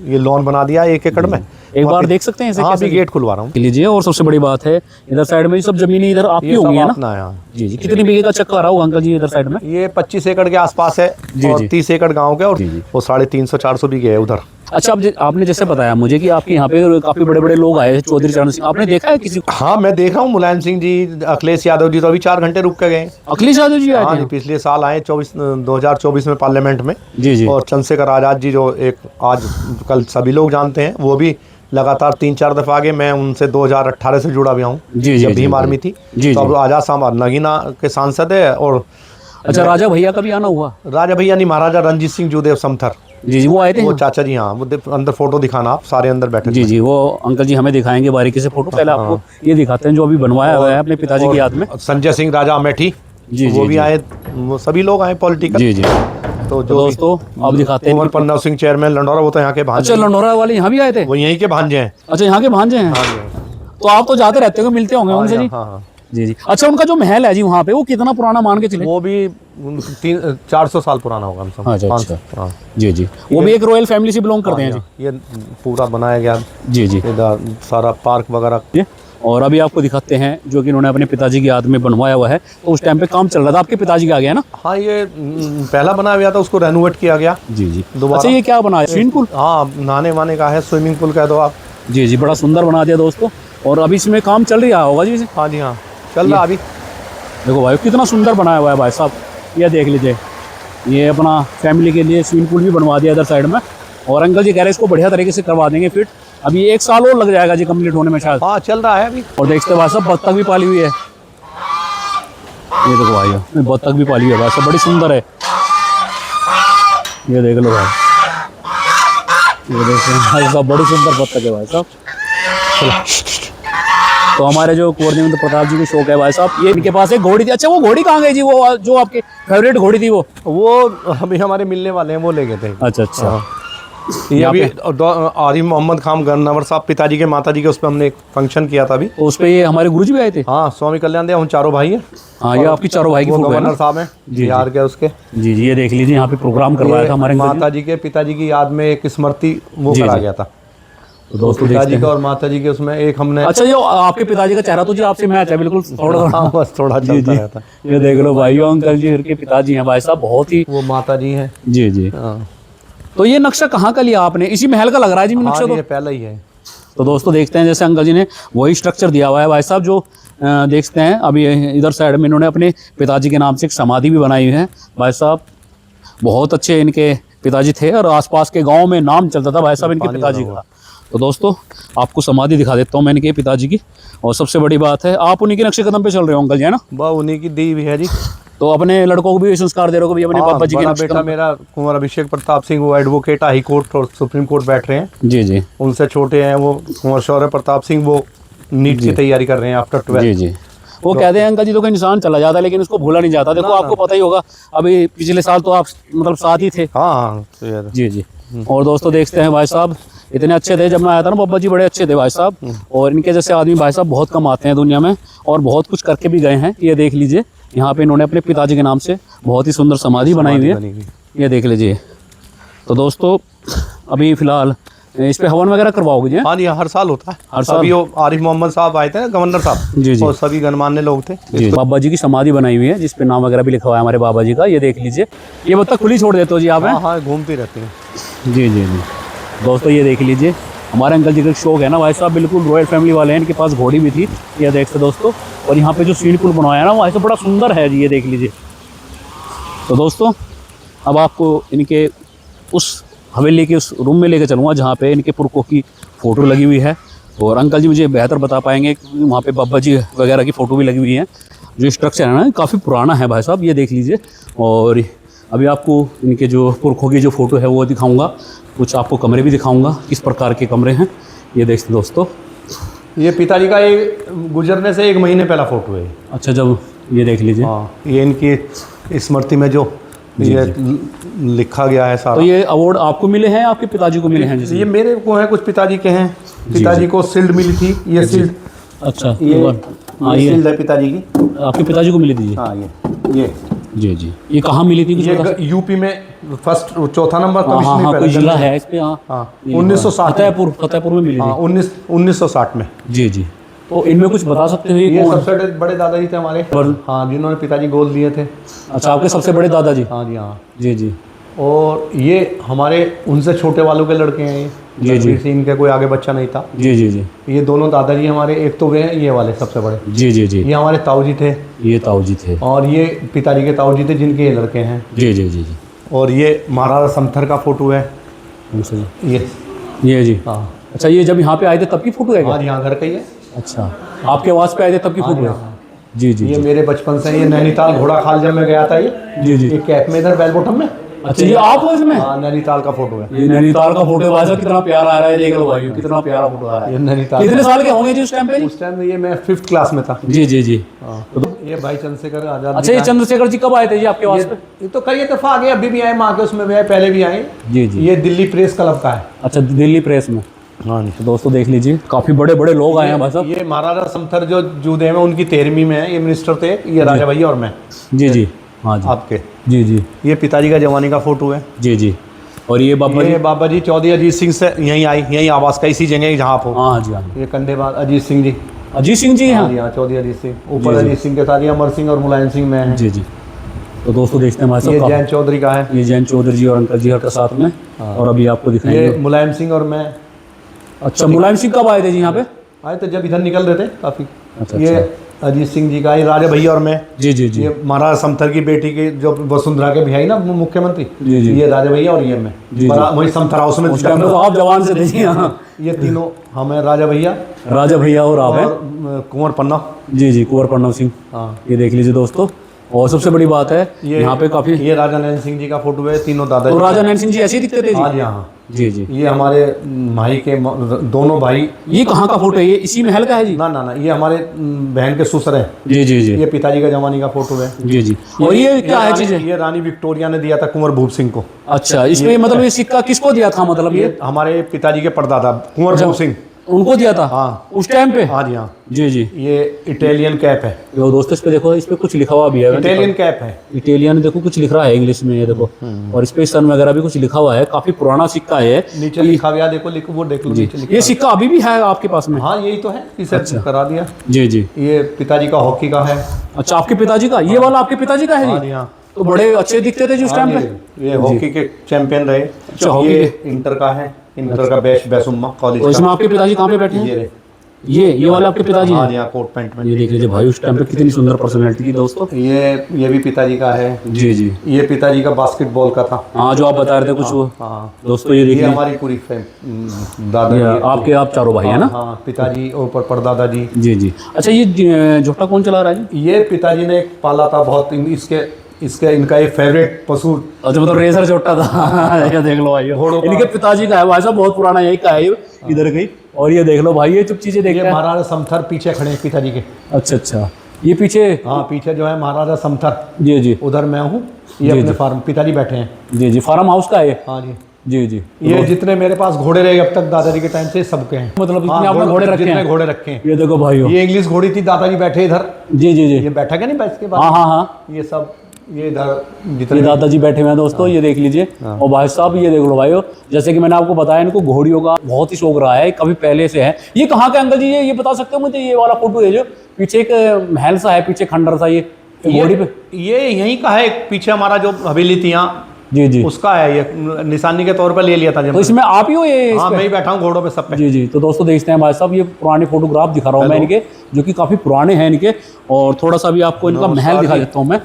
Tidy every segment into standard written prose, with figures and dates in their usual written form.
ये लॉन बना दिया 1 एकड़ में। एक बार देख सकते हैं इसे? हाँ, कैसे अभी गेट खुलवा रहा हूँ। लीजिए। और सबसे बड़ी बात है इधर साइड में सब जमीनी इधर आपकी होंगी है ना? अपना है। जी जी। कितनी बीघे का चक्कर रहा होगा अंकल जी इधर साइड में? ये 25 एकड़ के आसपास है और 30 एकड़ गाँव के, और वो 350-400 बीघे है उधर। अच्छा, अब आपने जैसे बताया मुझे कि आपके यहाँ पे काफी बड़े बड़े लोग आए हैं, चौधरी चरण सिंह, आपने देखा है किसी को? हाँ, मैं देख रहा हूँ, मुलायम सिंह जी, अखिलेश यादव जी तो अभी 4 घंटे रुक के गए। अखिलेश यादव जी आए हाँ थे? जी, पिछले साल आए 2024 में पार्लियामेंट में। जी जी। और चंद्रशेखर आज़ाद जी जो एक आज कल सभी लोग जानते हैं, वो भी लगातार 3-4 दफा आगे। मैं उनसे 2018 से जुड़ा भी हूँ, जब भीम आर्मी थी। तो अब आज़ाद साहब नगीना के सांसद है। और अच्छा, राजा भैया का भी आना हुआ? राजा भैया नहीं, महाराजा रणजीत सिंह जूदेव समथर जी जी, वो आए थे? वो चाचा जी। हाँ, वो अंदर फोटो दिखाना, आप सारे अंदर बैठे। जी जी, वो अंकल जी हमें दिखाएंगे बारीकी से फोटो। पहले आपको ये दिखाते हैं जो अभी बनवाया हुआ है अपने पिताजी की याद में। संजय सिंह राजा अमेठी जी, वो भी आए, वो सभी लोग आए पॉलिटिकल। जी जी। तो जो दोस्तों अब दिखाते हैं। कुंवर पन्ना सिंह चेयरमैन लंडौरा, वो तो यहाँ के भांजे। अच्छा, लंडौरा वाले यहाँ भी आए थे? वो यहीं के भांजे हैं। अच्छा, यहाँ के भांजे हैं। तो आप तो जाते रहते हो, मिलते होंगे उनसे जी? हाँ। जी जी। अच्छा, उनका जो महल है जी वहाँ पे, वो कितना पुराना मान के चले? वो भी 400 साल पुराना होगा हम सब। अच्छा। हाँ जी जी। वो भी एक रॉयल फैमिली से बिलोंग करते हैं जी? ये पूरा बनाया गया। जी जी। सारा पार्क वगैरह। और अभी आपको दिखाते हैं जो कि इन्होंने अपने पिताजी की याद में बनवाया हुआ है। तो उस टाइम पे काम चल रहा था, आपके पिताजी का आ गया ना? हाँ, ये पहला बनाया गया था, उसको रेनोवेट किया गया। जी जी। अच्छा, ये क्या बनाया? Swimming pool? हाँ, नहाने वाने का है, स्विमिंग पूल कह दो आप। जी जी, बड़ा सुंदर बना दिया दोस्तों। और अभी इसमें काम चल रहा होगा जी? हाँ जी, हाँ चल रहा। अभी देखो भाई, कितना सुंदर बनाया हुआ है भाई साहब, ये देख लीजिए। ये अपना फैमिली के लिए स्विमिंग पूल भी बनवा दिया इधर साइड में। और अंकल जी कह रहे हैं इसको बढ़िया तरीके से करवा देंगे फिट। अभी 1 साल और लग जाएगा जी कंप्लीट होने में शायद। हाँ, चल रहा है अभी। और देखते भाई साहब, बत्तख भी पाली हुई है। ये देखो भाई, बत्तख भी पाली हुई है भाई साहब, बड़ी सुंदर है। ये देख लो भाई, ये देखो भाई साहब, बड़ी सुंदर बत्तख है भाई साहब। तो हमारे जो कुंवर देवेंद्र प्रताप जी को शौक है भाई साहब, ये इनके पास एक घोड़ी थी। अच्छा, वो घोड़ी कहाँ गई जी? वो जो आपके फेवरेट घोड़ी थी वो अभी हमारे मिलने वाले हैं, वो ले गए थे। अच्छा अच्छा। ये अभी आरिफ मोहम्मद खान गन्नावर साहब पिताजी के माताजी के उस पर हमने एक फंक्शन किया था अभी। तो उस पे ये हमारे गुरुजी भी आए थे? हाँ, स्वामी कल्याण देव, हम चारों भाई हैं। हाँ, ये आपकी चारों भाई की फोटो है ना? साहब हैं बिहार के उसके। जी जी, ये देख लीजिए, यहाँ पे प्रोग्राम करवाया था हमारे माताजी के पिताजी की याद में एक स्मृति वो करा गया था। तो दोस्तों पिताजी का और माताजी के उसमें एक हमने। अच्छा, ये आपके पिताजी का चेहरा तो जी आपसे मैच है बिल्कुल, थोड़ा बस थोड़ा चलता रहता। ये देख लो भाई, अंकल जी के पिताजी हैं भाई साहब, बहुत ही। वो माताजी हैं। जी जी। तो ये नक्शा कहाँ का लिया आपने? इसी महल का लग रहा है जी नक्शा? तो ये पहला ही है। तो दोस्तों देखते हैं, जैसे अंकल जी ने वही स्ट्रक्चर दिया हुआ है भाई साहब, जो देखते हैं अभी इधर साइड में इन्होंने अपने पिताजी के नाम से एक समाधि भी बनाई हुई है भाई साहब। बहुत अच्छे इनके पिताजी थे और आसपास के गांव में नाम चलता था भाई साहब इनके पिताजी का। तो दोस्तों आपको समाधि दिखा देता हूँ मैं इनके पिताजी की। और सबसे बड़ी बात है, आप उन्हीं के नक्शे कदम पे चल रहे हो अंकल जी, है ना? वाह, उन्हीं की दी हुई है जी। तो अपने लड़कों को भी संस्कार दे रहे हो भी अपने पापा जी के नक्शे बेटा मेरा कुंवर अभिषेक प्रताप सिंह, वो एडवोकेट हाई कोर्ट और सुप्रीम कोर्ट बैठ रहे हैं। जी जी। उनसे छोटे हैं वो कुंवर शौर्य प्रताप सिंह, वो नीट की तैयारी कर रहे हैं आफ्टर 12। जी जी। वो कहते हैं अंकल जी, तो कोई इंसान चला जाता है लेकिन उसको भूला नहीं जाता। देखो आपको पता ही होगा, अभी पिछले साल तो आप मतलब साथ ही थे। हाँ जी जी। और दोस्तों देखते हैं भाई साहब, इतने अच्छे थे जब मैं आया था ना, बाबा जी बड़े अच्छे थे भाई साहब। और इनके जैसे आदमी भाई साहब बहुत कम आते हैं दुनिया में, और बहुत कुछ करके भी गए हैं। ये देख लीजिए, यहाँ पे इन्होंने अपने पिताजी के नाम से बहुत ही सुंदर समाधि बनाई हुई है, ये देख लीजिए। तो दोस्तों अभी फिलहाल इस पे हवन वगैरह करवाओगे जी? हाँ जी, हर साल होता है, हर साल। अभी आरिफ मोहम्मद साहब आए थे ना, गवर्नर साहब जी जी, और सभी गणमान्य लोग थे। बाबा जी की समाधि बनाई हुई है जिसपे नाम वगैरह भी लिखा हुआ है हमारे बाबा जी का, ये देख लीजिए। ये बत्तख खुली छोड़ देते हो जी आप? हाँ, घूमती रहती है। जी जी जी। दोस्तों ये देख लीजिए, हमारे अंकल जी का शौक है ना भाई साहब, बिल्कुल रॉयल फैमिली वाले हैं। इनके पास घोड़ी भी थी, ये देखते दोस्तों। और यहाँ पे जो स्विमिंग पूल बनवाया है ना, वो ऐसे बड़ा सुंदर है जी, ये देख लीजिए। तो दोस्तों अब आपको इनके उस हवेली के उस रूम में लेकर चलूँगा जहाँ पे इनके पुरखों की फ़ोटो लगी हुई है। और अंकल जी मुझे बेहतर बता पाएंगे क्योंकि वहाँ पे बाबा जी वगैरह की फ़ोटो भी लगी हुई है। जो स्ट्रक्चर है ना, काफ़ी पुराना है भाई साहब, ये देख लीजिए। और अभी आपको इनके जो पुरखों की जो फ़ोटो है वो दिखाऊँगा, कुछ आपको कमरे भी दिखाऊँगा किस प्रकार के कमरे हैं, ये देखते दोस्तों। ये पिताजी का गुजरने से 1 महीने पहला फ़ोटो है। अच्छा, जब ये देख लीजिए। हाँ, ये इनकी स्मृति में जो ये लिखा गया है सारा। तो ये अवार्ड आपको मिले हैं, आपके पिताजी को मिले हैं? ये मेरे को है, कुछ पिताजी के हैं। पिताजी को शील्ड मिली थी, ये शील्ड। अच्छा, ये शील्ड है पिताजी की, आपके पिताजी को मिली थी? हाँ, ये जी जी। ये कहाँ मिली थी? ये यूपी में फर्स्ट चौथा नंबर हाँ हाँ हाँ, कोई जिला है इस पे? हाँ हाँ 1960 फतेहपुर में मिली हाँ थी। 1960 में। जी जी। तो इनमें कुछ बता सकते हो ये कौन? सबसे बड़े दादाजी थे हमारे, हाँ, जिन्होंने पिताजी गोद लिए थे। अच्छा, आपके सबसे बड़े दादाजी? हाँ जी हाँ। जी जी और ये हमारे उनसे छोटे वालों के लड़के हैं ये। जी जी। जी, इनके कोई आगे बच्चा नहीं था। जी जी जी। ये दोनों दादाजी हमारे, एक तो वे हैं ये वाले सबसे बड़े। जी जी जी। ये हमारे ताऊजी थे। ये ताऊजी थे। और ये पिताजी के ताऊजी थे, जिनके ये लड़के हैं। जी जी जी जी। और ये महाराजा समथर का फोटो है। कौन सा जी? ये जी। हाँ। अच्छा, ये जब यहाँ पे आए थे तब की फोटो है क्या? हाँ, यहाँ घर का ही है। अच्छा, आपके आवास पे आए थे तब की फोटो है? जी जी। ये मेरे बचपन से, ये नैनीताल घोड़ा खाल जब मैं गया था, ये जी जी। ये कैप में इधर बेलबोटम में। अच्छा, ये आप हो इसमें? हाँ, नैनीताल का फोटो है। ये नैनीताल का फोटो है भाई साहब, कितना प्यारा आ रहा है, देख लो भाई कितना प्यारा फोटो आ रहा ये है। नैनीताल। कितने साल के होंगे जी उस टाइम पे? उस टाइम ये मैं 5th क्लास में था। जी जी जी। हाँ। ये भाई चंद्रशेखर आजाद। अच्छा, ये चंद्रशेखर जी कब आए थे जी आपके पास पे? ये तो कई दफा आ गए, अभी भी आए, माँ के उसमें भी आए, पहले भी आए। जी जी। ये दिल्ली प्रेस क्लब का है। अच्छा, दिल्ली प्रेस में। हाँ तो दोस्तों देख लीजिए, काफी बड़े बड़े लोग आए हैं भाई साहब। ये महाराजा समथर जो जूदे में उनकी 13वीं में है, ये मिनिस्टर थे, ये राजा भैया और मैं। जी जी हाँ जी। आपके जी जी। ये पिताजी का जवानी का फोटो है। जी जी। और ये बाबा जी? ये बाबा जी चौधरी अजीत सिंह से यहीं आई, यहीं आवास का, इसी जगह जहाँ आप हो। हाँ जी हाँ। ये कंधेबाज अजीत सिंह जी। अजीत सिंह जी हाँ जी हैं? हाँ, चौधरी अजीत सिंह। ऊपर अजीत सिंह के साथ ये अमर सिंह और मुलायम सिंह में है। जी जी। तो दोस्तों देखते हैं भाई ये साहब, जैन चौधरी का है। ये जैन चौधरी जी और अंकल जी के साथ में। और अभी आपको दिखाएंगे। ये मुलायम सिंह और मैं। अच्छा, मुलायम सिंह कब आए थे जी यहाँ पे? आए तो जब इधर निकल रहे थे काफी। अच्छा ये अजीत सिंह जी का, ये राजा भैया और मैं। जी जी जी। ये महाराजा समथर की बेटी की, जो वसुंधरा के भाई ना मुख्यमंत्री। जी जी। ये राजा भैया और ये मैं। जी। वही समथर हाउस में। उस टाइम पे तो आप जवान से थे जी। हाँ, ये तीनों हम हैं, राजा भैया, राजा भैया और आप हैं। और कुंवर पन्ना। जी जी, कुंवर प्रणव सिंह। हाँ। ये देख लीजिए दोस्तों, और सबसे बड़ी बात है ये यहाँ पे काफी। ये राजा नैन सिंह जी का फोटो है, तीनों दादा। तो राजा नैन सिंह जी ऐसे ही दिखते थे जी? हाँ जी हाँ। जी जी। ये हमारे भाई के दोनों भाई। ये कहाँ का फोटो है? ये इसी महल का है जी? ना ना ना, ये हमारे बहन के ससुर हैं। जी जी जी। ये पिताजी का जवानी का फोटो है। जी जी। और ये क्या है चीज? ये रानी विक्टोरिया ने दिया था कुंवर भूप सिंह को। अच्छा, इसमें मतलब ये सिक्का किसको दिया था? मतलब ये हमारे पिताजी के परदादा कुंवर भूप सिंह, उनको दिया था? हाँ। उस टाइम पे? हाँ जी हाँ। जी जी। ये इटालियन कैप है। यो दोस्तों, इस पे देखो, इस पे कुछ लिखा हुआ भी है। इटालियन कैप है। इटालियन देखो कुछ लिख रहा है इंग्लिश में, ये देखो। और इस पे सन वगैरह भी कुछ लिखा हुआ है, काफी पुराना सिक्का है। नीचे लिखा हुआ देखो, लिखो वो देख लो नीचे लिखा। ये सिक्का अभी भी है आपके पास में? हाँ, यही तो है, इसे करा दिया। जी जी। ये पिताजी का हॉकी का है। अच्छा, आपके पिताजी का? ये वाला आपके पिताजी का है हाँ जी? जी हाँ। तो बड़े अच्छे दिखते थे जी उस टाइम पे। ये हॉकी के चैंपियन रहे। अच्छा, हॉकी ये इंटर का है, इंटर का बैसुम्मा कॉलेज तो का। इसमें आपके पिताजी कहाँ पे बैठे हैं? ये रहे। ये वाले आपके पिताजी हाँ हैं? जी हाँ, कोट पैंट में। ये देख लीजिए भाई, उस टाइम पे कितनी सुंदर पर्सनैलिटी थी दोस्तों। ये भी पिताजी का है। जी जी। ये पिताजी का बास्केटबॉल का था। हाँ, जो आप बता रहे थे कुछ वो। हाँ दोस्तों ये ये देखिए, हमारी पूरी दादा। आप चारों भाई है ना? हाँ, पिताजी और परदादा जी। जी जी। अच्छा, ये झोटा कौन चला रहा है जी? ये पिताजी ने एक पाला था बहुत, इसके इनका एक फेवरेट पशु। अच्छा, मतलब रेसर झोटा था। ये देख लो भाई, इनके पिताजी का है भाई साहब, बहुत पुराना यही का है ये, इधर कहीं। और ये देख लो भाई, ये सब चीजें देख ये महाराजा समथर पीछे खड़े हैं पिताजी के। अच्छा अच्छा, ये पीछे? हाँ, पीछे जो है महाराजा समथर। जी जी। उधर मैं हूँ, ये अपने फार्म पिताजी बैठे हैं। जी जी, फार्म हाउस का है? हाँ जी जी जी। ये जितने मेरे पास घोड़े रहे अब तक दादाजी के टाइम से, सबके हैं। मतलब हाँ, इतने आपने घोड़े रखे जितने हैं? घोड़े रखे हैं। ये देखो भाई, ये इंग्लिश घोड़ी थी, दादाजी बैठे इधर। जी जी जी। ये बैठा क्या नहीं बैठ के बाद। हाँ हाँ हाँ। ये सब, ये इधर ये जितने दादाजी बैठे हुए हैं दोस्तों, ये देख लीजिए। और भाई साहब ये देख लो भाई, जैसे कि मैंने आपको बताया, इनको घोड़ियों का बहुत ही शौक रहा है, कभी पहले से है। ये कहाँ के अंकल जी? ये बता सकते हो मुझे? ये वाला फोटो है जो पीछे, एक महल सा है पीछे, खंडर सा, ये घोड़ी पे? ये यहीं का है, पीछे हमारा जो हवेली थी यहाँ, जी जी, उसका है। ये निशानी के तौर पर ले लिया था जब। तो इसमें आप ही हो ये? हाँ, मैं ही बैठा हूँ घोड़ों पे सब पे। जी जी। तो दोस्तों देखते हैं भाई साहब, ये पुराने फोटोग्राफ दिखा रहा हूँ मैं इनके, जो कि काफी पुराने हैं इनके। और थोड़ा सा भी आपको इनका महल दिखा देता हूँ मैं।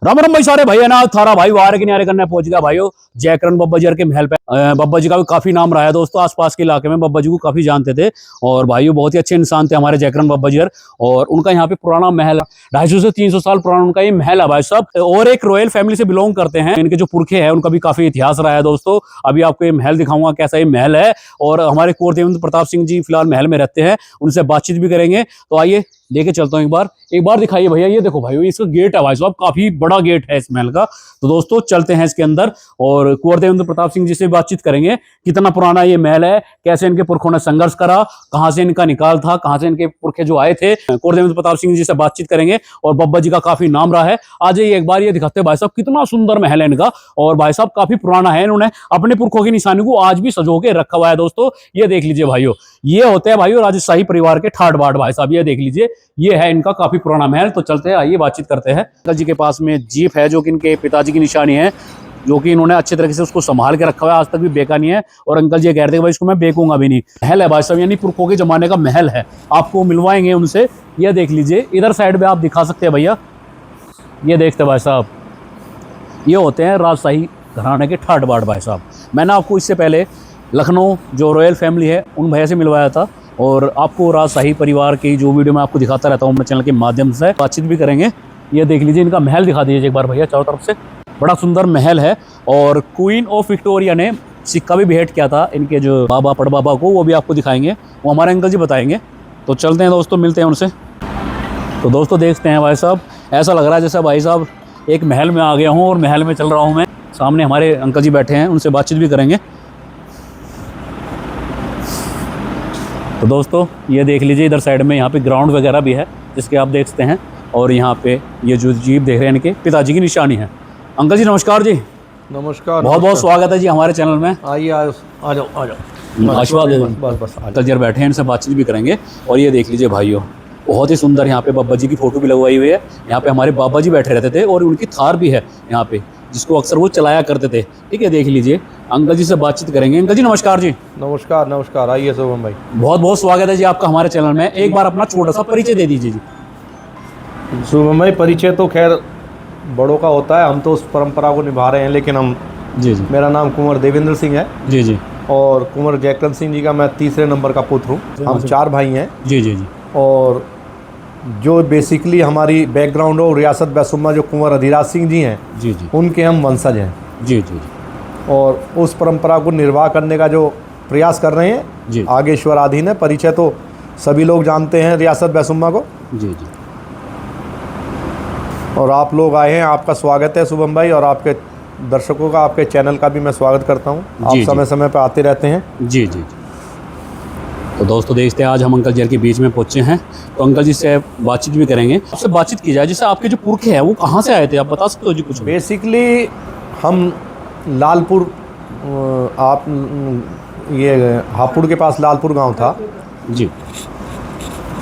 राम राम भाई सारे भाई, है ना, थारा भाई वारे किनारे करने पहुंच गया भाइयों, जयकरण बब्बा जी के महल पे। बब्बा जी का भी काफी नाम रहा है दोस्तों, आसपास के इलाके में बब्बा जी को काफी जानते थे। और भाइयों बहुत ही अच्छे इंसान थे हमारे जयकरण बब्बा जी। और उनका यहाँ पे पुराना महल, 250 से 300 साल पुराना उनका ये महल है भाई साहब। और एक रॉयल फैमिली से बिलोंग करते हैं, इनके जो पुरखे हैं उनका भी काफी इतिहास रहा है दोस्तों। अभी आपको ये महल दिखाऊंगा कैसा ये महल है। और हमारे कुंवर देवेंद्र प्रताप सिंह जी फिलहाल महल में रहते हैं, उनसे बातचीत भी करेंगे। तो आइए लेके चलता हूँ एक बार दिखाइए भैया। ये देखो भाई, इसका गेट है भाई साहब, काफी बड़ा गेट है इस महल का। तो दोस्तों चलते हैं इसके अंदर और कुंवर देवेंद्र प्रताप सिंह जी से बातचीत करेंगे। कितना पुराना ये महल है, कैसे इनके पुरखों ने संघर्ष करा, कहाँ से इनका निकाल था, कहाँ से इनके पुरखे जो आए थे। कुंवर प्रताप सिंह जी से बातचीत करेंगे और बब्बर जी का काफी नाम रहा है। आज ये एक बार ये दिखाते हैं भाई साहब कितना सुंदर महल है इनका, और भाई साहब काफी पुराना है। इन्होंने अपने पुरखों की निशानी को आज भी संजो के रखा हुआ है। दोस्तों ये देख लीजिए भाइयों, ये होते हैं भाइयों राजशाही परिवार के ठाट बाट भाई साहब। ये देख लीजिए, ये है इनका काफी पुराना महल। तो चलते हैं, आइए बातचीत करते हैं। अंकल जी के पास में जीप है जो कि इनके पिताजी की निशानी है, जो कि इन्होंने अच्छे तरीके से उसको संभाल के रखा हुआ है, आज तक भी बेका नहीं है। और अंकल जी कह रहे थे भाई इसको मैं बेकूंगा भी नहीं। महल है भाई साहब, यानी पुरखों के जमाने का महल है, आपको मिलवाएंगे उनसे। ये देख लीजिए, इधर साइड में आप दिखा सकते हैं भैया, ये देखते भाई साहब, ये होते हैं राजशाही घराने के ठाट बाट भाई साहब। मैंने आपको इससे पहले लखनऊ जो रॉयल फैमिली है उन भैया से मिलवाया था, और आपको राजशाही परिवार की जो वीडियो मैं आपको दिखाता रहता हूँ अपने चैनल के माध्यम से, बातचीत भी करेंगे। ये देख लीजिए, इनका महल दिखा दीजिए एक बार भैया चारों तरफ से। बड़ा सुंदर महल है, और क्वीन ऑफ विक्टोरिया ने सिक्का भी भेंट किया था इनके जो बाबा पड़बाबा को, वो भी आपको दिखाएंगे, वो हमारे अंकल जी बताएंगे। तो चलते हैं दोस्तों, मिलते हैं उनसे। तो दोस्तों देखते हैं भाई साहब, ऐसा लग रहा है जैसा भाई साहब एक महल में आ गया हूँ और महल में चल रहा हूँ मैं। सामने हमारे अंकल जी बैठे हैं, उनसे बातचीत भी करेंगे। तो दोस्तों ये देख लीजिए, इधर साइड में यहाँ पे ग्राउंड वगैरह भी है जिसके आप देख सकते हैं, और यहाँ पे ये जो जीप देख रहे हैं इनके पिताजी की निशानी है। अंकल जी नमस्कार जी। नमस्कार, बहुत बहुत स्वागत है जी हमारे चैनल में। आइए, आ जाओ, आशीर्वाद दे दो। बस अंकल जी बैठे हैं, इनसे बातचीत भी करेंगे। और ये देख लीजिए भाइयों, बहुत ही सुंदर यहाँ पे बाबा जी की फोटो भी लगवाई हुई है। यहाँ पे हमारे बाबा जी बैठे रहते थे, और उनकी थार भी है यहाँ पे, जिसको अक्सर वो चलाया करते थे। ठीक है, देख लीजिए, अंकल जी से बातचीत करेंगे। अंकल जी नमस्कार जी। नमस्कार नमस्कार, आइए शुभम भाई। बहुत बहुत स्वागत है जी आपका हमारे चैनल में। एक बार अपना छोटा सा परिचय दे दीजिए जी। शुभम भाई, परिचय तो खैर बड़ों का होता है, हम तो उस परंपरा को निभा रहे हैं, लेकिन हम जी जी। मेरा नाम कुंवर देवेंद्र सिंह है जी जी। और कुंवर जयकरण सिंह जी का मैं तीसरे नंबर का पुत्र हूँ। हम 4 भाई हैं। जी जी जी। और जो बेसिकली हमारी बैकग्राउंड हो, रियासत बैसुमा जो कुंवर अधिराज सिंह जी हैं, जी जी, उनके हम वंशज हैं। जी जी जी। और उस परंपरा को निर्वाह करने का जो प्रयास कर रहे हैं जी। आगे ईश्वराधीन है। परिचय तो सभी लोग जानते हैं रियासत बैसुमा को। जी जी। और आप लोग आए हैं, आपका स्वागत है शुभम भाई, और आपके दर्शकों का, आपके चैनल का भी मैं स्वागत करता हूं। आप समय समय पर आते रहते हैं। जी जी। तो दोस्तों देखते हैं, आज हम अंकल जी के बीच में पहुंचे हैं, तो अंकल जी से बातचीत भी करेंगे। आपसे बातचीत की जाए, जैसे आपके जो पुरखे हैं वो कहाँ से आए थे, आप बता सकते हो जी कुछ? बेसिकली हम लालपुर, आप ये हापुड़ के पास लालपुर गांव था जी,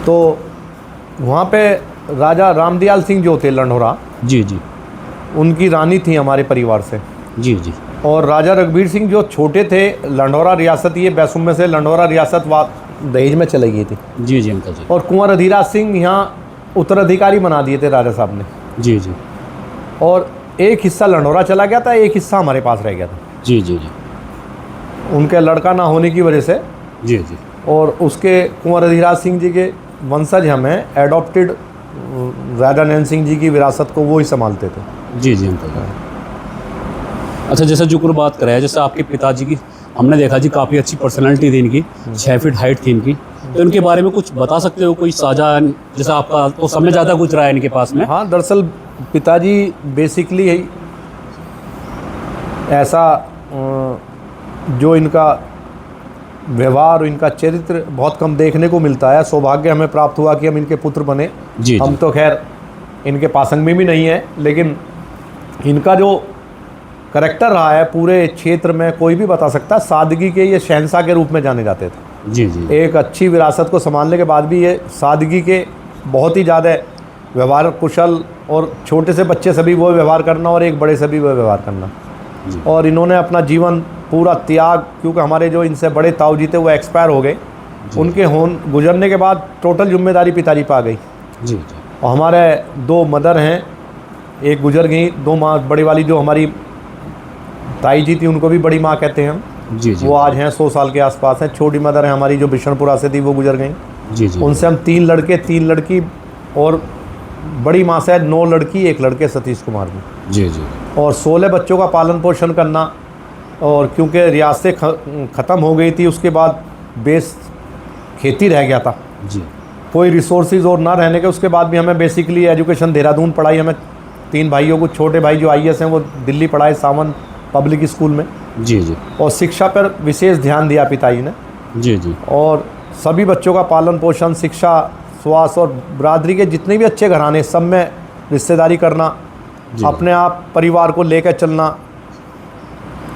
तो वहाँ पे राजा रामदयाल सिंह जो थे लंढोरा, जी जी, उनकी रानी थी हमारे परिवार से। जी जी। और राजा रघुवीर सिंह जो छोटे थे, लंढोरा रियासत, ये बैसुम में से लंढोरा रियासत दहेज में चली गई थी। जी जी अंकल जी। और कुंवर अधिराज सिंह यहाँ उत्तराधिकारी बना दिए थे राजा साहब ने। जी जी। और एक हिस्सा लंढोरा चला गया था, एक हिस्सा हमारे पास रह गया था। जी जी जी। उनके लड़का ना होने की वजह से। जी जी। और उसके कुंवर अधिराज सिंह जी के वंशज हमें एडॉप्टेड राजा नैन सिंह जी की विरासत को वो ही संभालते थे। जी जी अंकल जी। अच्छा, जैसे जो बात करें, जैसे आपके पिताजी की हमने देखा जी, काफ़ी अच्छी पर्सनैलिटी थी इनकी, 6 फीट हाइट थी इनकी, तो इनके बारे में कुछ बता सकते हो? कोई साझा, जैसे आपका तो समय ज़्यादा कुछ रहा है इनके पास में। हाँ, दरअसल पिताजी बेसिकली ऐसा जो इनका व्यवहार और इनका चरित्र बहुत कम देखने को मिलता है। सौभाग्य हमें प्राप्त हुआ कि हम इनके पुत्र बने। जी, हम तो खैर इनके पासंग में भी नहीं है, लेकिन इनका जो करैक्टर रहा है पूरे क्षेत्र में कोई भी बता सकता है। सादगी के ये शहंशाह के रूप में जाने जाते थे। जी जी। एक अच्छी विरासत को संभालने के बाद भी ये सादगी के बहुत ही ज़्यादा व्यवहार कुशल, और छोटे से बच्चे से भी वो व्यवहार करना और एक बड़े से भी वो व्यवहार करना। और इन्होंने अपना जीवन पूरा त्याग, क्योंकि हमारे जो इनसे बड़े ताऊ जी थे वो एक्सपायर हो गए, उनके गुजरने के बाद टोटल जिम्मेदारी पिताजी पे आ गई। जी जी। और हमारे 2 मदर हैं, एक गुजर गई, 2 माँ, बड़ी वाली जो हमारी ताई जी थी उनको भी बड़ी माँ कहते हैं हम। जी जी। वो आज हैं 100 साल के आसपास हैं। छोटी मदर है हमारी जो बिशनपुरा से थी, वो गुजर गई। जी जी। उनसे हम 3 लड़के 3 लड़की, और बड़ी माँ से 9 लड़की 1 लड़के सतीश कुमार जी। जी जी। और 16 बच्चों का पालन पोषण करना। और क्योंकि रियासतें ख़त्म हो गई थी, उसके बाद बेस खेती रह गया था। जी। कोई रिसोर्सेज और ना रहने के उसके बाद भी हमें बेसिकली एजुकेशन देहरादून पढ़ाई। हमें 3 भाइयों को, छोटे भाई जो IAS हैं वो दिल्ली पढ़ाए सावन पब्लिक स्कूल में। जी जी और शिक्षा पर विशेष ध्यान दिया पिताजी ने। जी जी और सभी बच्चों का पालन पोषण, शिक्षा, स्वास्थ्य और बरादरी के जितने भी अच्छे घराने सब में रिश्तेदारी करना, जी। अपने आप परिवार को लेकर चलना।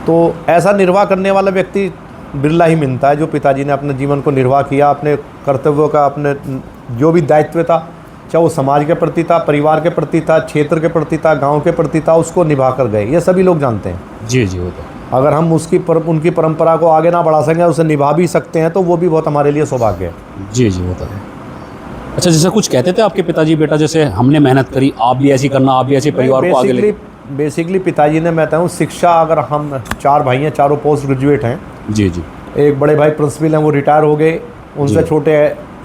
तो ऐसा निर्वाह करने वाला व्यक्ति बिरला ही मिलता है जो पिताजी ने अपने जीवन को निर्वाह किया, अपने कर्तव्यों का, अपने जो भी दायित्व था, चाहे वो समाज के प्रति था, परिवार के प्रति था, क्षेत्र के प्रति था, गांव के प्रति था, उसको निभा कर गए। ये सभी लोग जानते हैं। जी जी वो तो अगर हम उनकी परंपरा को आगे ना बढ़ा सकें, उसे निभा भी सकते हैं, तो वो भी बहुत हमारे लिए सौभाग्य है। जी जी वो तो है। अच्छा, जैसे कुछ कहते थे आपके पिताजी, बेटा जैसे हमने मेहनत करी, आप भी ऐसी करना, आप भी ऐसे परिवार को आगे ले। बेसिकली पिताजी ने, मैं कहता हूँ, शिक्षा, अगर हम 4 भाई हैं, चारों पोस्ट ग्रेजुएट हैं। जी जी। एक बड़े भाई प्रिंसिपल हैं, वो रिटायर हो गए। उनसे छोटे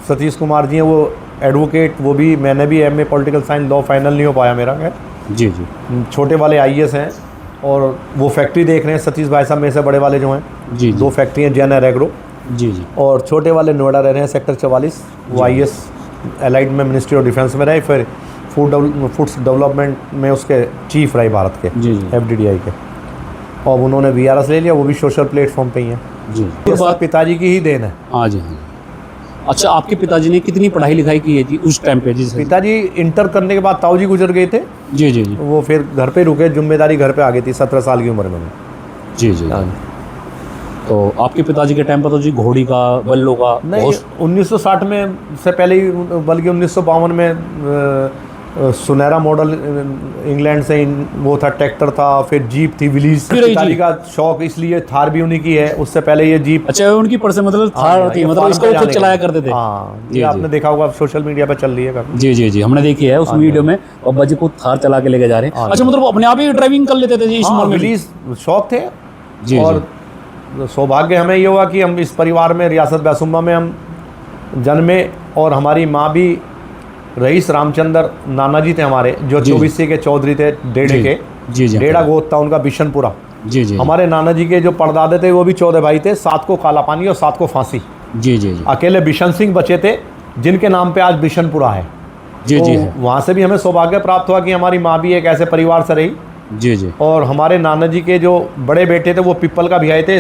सतीश कुमार जी हैं, वो एडवोकेट, वो भी, मैंने भी MA political science law final नहीं हो पाया मेरा। खैर जी जी। छोटे वाले आईएएस हैं और वो फैक्ट्री देख रहे हैं। सतीश भाई साहब मेरे से बड़े वाले जो हैं, जी 2 फैक्ट्री हैं, जैन एग्रो। जी जी। और छोटे वाले नोएडा रह रहे हैं, सेक्टर 44। वो आईएएस एलाइड में मिनिस्ट्री ऑफ डिफेंस में रहे, फिर फूड्स डेवलपमेंट में उसके चीफ रहे भारत के, जी जी। FDDI के। और उन्होंने VRS ले लिया, वो भी सोशल प्लेटफॉर्म पे ही है। जी। ये सब पिताजी की ही देन है। हाँ जी हाँ। अच्छा, आपके पिताजी ने कितनी पढ़ाई लिखाई की है जी उस टाइम पे? जी पिताजी इंटर करने के बाद ताऊ जी गुजर गए थे। जी जी जी। वो फिर घर पे रुके, जिम्मेदारी घर पे आ गई थी 17 साल की उम्र में। जी जी। तो आपके पिताजी के टाइम पर तो जी घोड़ी का, बल्लों का नहीं, 1960 में से पहले ही, बल्कि 1952 में सुनहरा मॉडल इंग्लैंड से वो था, ट्रैक्टर था, फिर जीप थी, विलीज। पिताजी का शौक इसलिए थार भी उन्हीं की है, उससे पहले ये जीप। अच्छा, उनकी पर्स मतलब थार थी, मतलब इसको खुद चलाया करते थे। हाँ, ये आपने देखा होगा, सोशल मीडिया पे चल रही है। जी जी जी, हमने देखी है उस वीडियो में, बाबा जी को थार चला के लेके जा रहे हैं। अच्छा, मतलब अपने आप ही ड्राइविंग कर लेते थे जी इस उम्र में? विलीज शौक थे। जी। और सौभाग्य हमें ये हुआ कि हम इस परिवार में, रियासत बैसुम्बा में हम जन्मे। और हमारी माँ भी रईस रामचंद्र नाना जी थे हमारे, जो 24 के चौधरी थे, डेढ़े के। जी जी। डेढ़ा गोद था उनका, बिशनपुरा। जी जी। हमारे नाना जी के जो परदादे थे वो भी 14 भाई थे, 7 को काला पानी और 7 को फांसी। जी जी जी। अकेले बिशन सिंह बचे थे, जिनके नाम पे आज बिशनपुरा है। जी जी। वहाँ से भी हमें सौभाग्य प्राप्त हुआ कि हमारी माँ भी एक ऐसे परिवार से रही। जी जी। और हमारे नाना जी के जो बड़े बेटे थे वो पिपल का भी आए थे,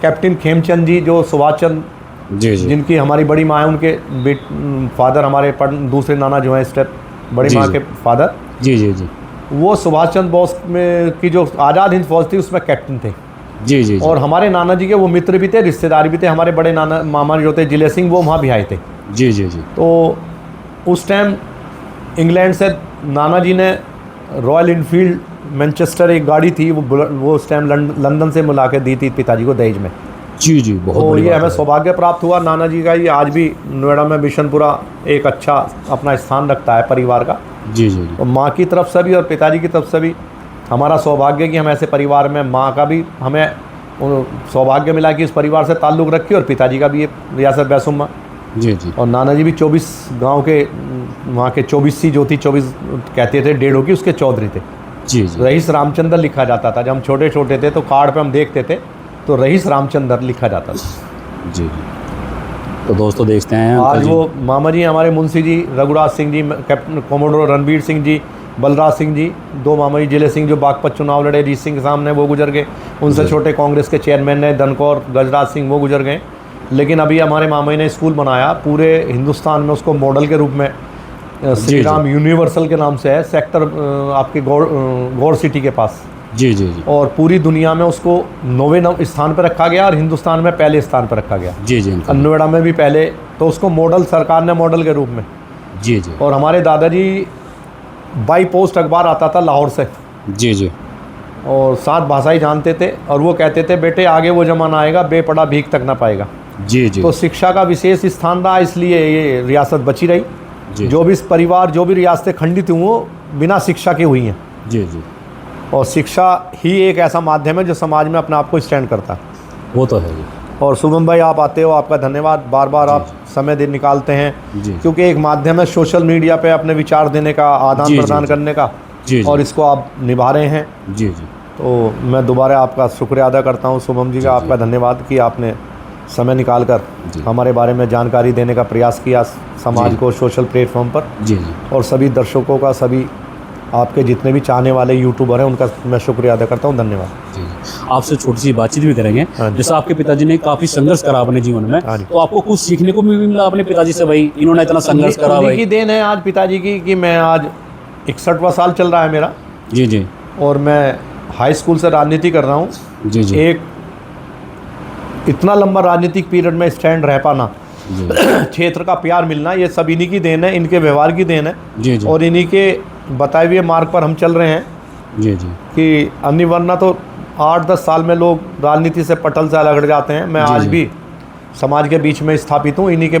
कैप्टन खेमचंद जी, जो सुभाष चंद्र, जी जी, जिनकी हमारी बड़ी माँ है, उनके फादर, हमारे दूसरे नाना जो हैं स्टेप बड़ी माँ के फादर। जी जी जी। वो सुभाष चंद्र बोस में की जो आज़ाद हिंद फौज थी उसमें कैप्टन थे। जी जी। और हमारे नाना जी के वो मित्र भी थे, रिश्तेदार भी थे। हमारे बड़े नाना मामा जो थे जिले सिंह, वो वहाँ भी आए थे। जी जी जी। तो उस टाइम इंग्लैंड से नाना जी ने रॉयल इनफील्ड मैनचेस्टर एक गाड़ी थी, वो उस टाइम लंदन से मिला के दी थी पिताजी को दहेज में। जी जी, बहुत तो बड़ी ये बात हमें है। सौभाग्य प्राप्त हुआ नाना जी का। ये आज भी नोएडा में बिशनपुरा एक अच्छा अपना स्थान रखता है परिवार का। जी जी जी। तो माँ की तरफ से भी और पिताजी की तरफ से भी हमारा सौभाग्य कि हम ऐसे परिवार में, माँ का भी हमें सौभाग्य मिला कि इस परिवार से ताल्लुक़ रखी, और पिताजी का भी ये रियासत बैसुम्मा। जी जी। और नाना जी भी 24 गांव के, वहाँ के 24 जो थी, 24 कहते थे, डेढ़ों की, उसके चौधरी थे। जी जी। रईस रामचंद्र लिखा जाता था। जब हम छोटे छोटे थे तो कार्ड पे हम देखते थे तो रईस रामचंद्र लिखा जाता था। जी। तो दोस्तों देखते हैं आज वो मामा जी हमारे मुंशी जी, रघुराज सिंह जी, कैप्टन कोमोडोर रणबीर सिंह जी, बलराज सिंह जी, 2 मामा जी जिले सिंह जो बागपत चुनाव लड़े, रीत सिंह के सामने, वो गुजर गए। उनसे छोटे कांग्रेस के चेयरमैन ने धनकौर गजराज सिंह, वो गुजर गए। लेकिन अभी हमारे मामा जी ने स्कूल बनाया पूरे हिंदुस्तान में, उसको मॉडल के रूप में श्री राम यूनिवर्सल के नाम से है, सेक्टर आपके गौर सिटी के पास। जी जी जी। और पूरी दुनिया में उसको 9वें स्थान पर रखा गया और हिंदुस्तान में पहले स्थान पर रखा गया। जी जी। नोएडा में भी पहले, तो उसको मॉडल सरकार ने मॉडल के रूप में। जी जी। और हमारे दादाजी बाई पोस्ट अखबार आता था लाहौर से। जी जी। और 7 भाषाएं जानते थे, और वो कहते थे बेटे आगे वो ज़माना आएगा बेपढ़ा भीख तक ना पाएगा। जी जी। तो शिक्षा का विशेष स्थान रहा, इसलिए ये रियासत बची रही। जी। जो भी इस परिवार, जो भी रियासतें खंडित हुई वो बिना शिक्षा के हुई हैं। जी जी। और शिक्षा ही एक ऐसा माध्यम है जो समाज में अपने आप को स्टैंड करता है। वो तो है जी। और शुभम भाई आप आते हो, आपका धन्यवाद। बार बार आप समय दिन निकालते हैं, जी। क्योंकि एक माध्यम है सोशल मीडिया पे अपने विचार देने का, आदान प्रदान करने का। जी। और इसको आप निभा रहे हैं। जी जी। तो मैं दोबारा आपका शुक्रिया अदा करता हूँ शुभम जी का। आपका धन्यवाद कि आपने समय निकालकर हमारे बारे में जानकारी देने का प्रयास किया समाज को सोशल प्लेटफॉर्म पर। जी जी। और सभी दर्शकों का, सभी आपके जितने भी चाहने वाले यूट्यूबर हैं, उनका मैं शुक्रिया अदा करता हूँ। धन्यवाद। जी। आपसे छोटी सी बातचीत भी करेंगे। जैसे आपके पिताजी ने काफी संघर्ष करा अपने जीवन में, तो आपको कुछ सीखने को भी मिला अपने पिताजी से, भाई इन्होंने इतना संघर्ष करा भाई? की देन है आज पिताजी की कि मैं आज 61वां साल चल रहा है मेरा। जी जी। और मैं हाई स्कूल से राजनीति कर रहा हूँ। जी जी। एक इतना लंबा राजनीतिक पीरियड में स्टैंड रह पाना, क्षेत्र का प्यार मिलना, ये सब इन्हीं की देन है, इनके व्यवहार की देन है। जी जी। और इन्हीं के बताए हुए मार्ग पर हम चल रहे हैं। जी जी। कि अन्य वरना तो 8-10 साल में लोग राजनीति से पटल से अलग जाते हैं। मैं आज भी समाज के बीच में स्थापित हूँ, इन्हीं के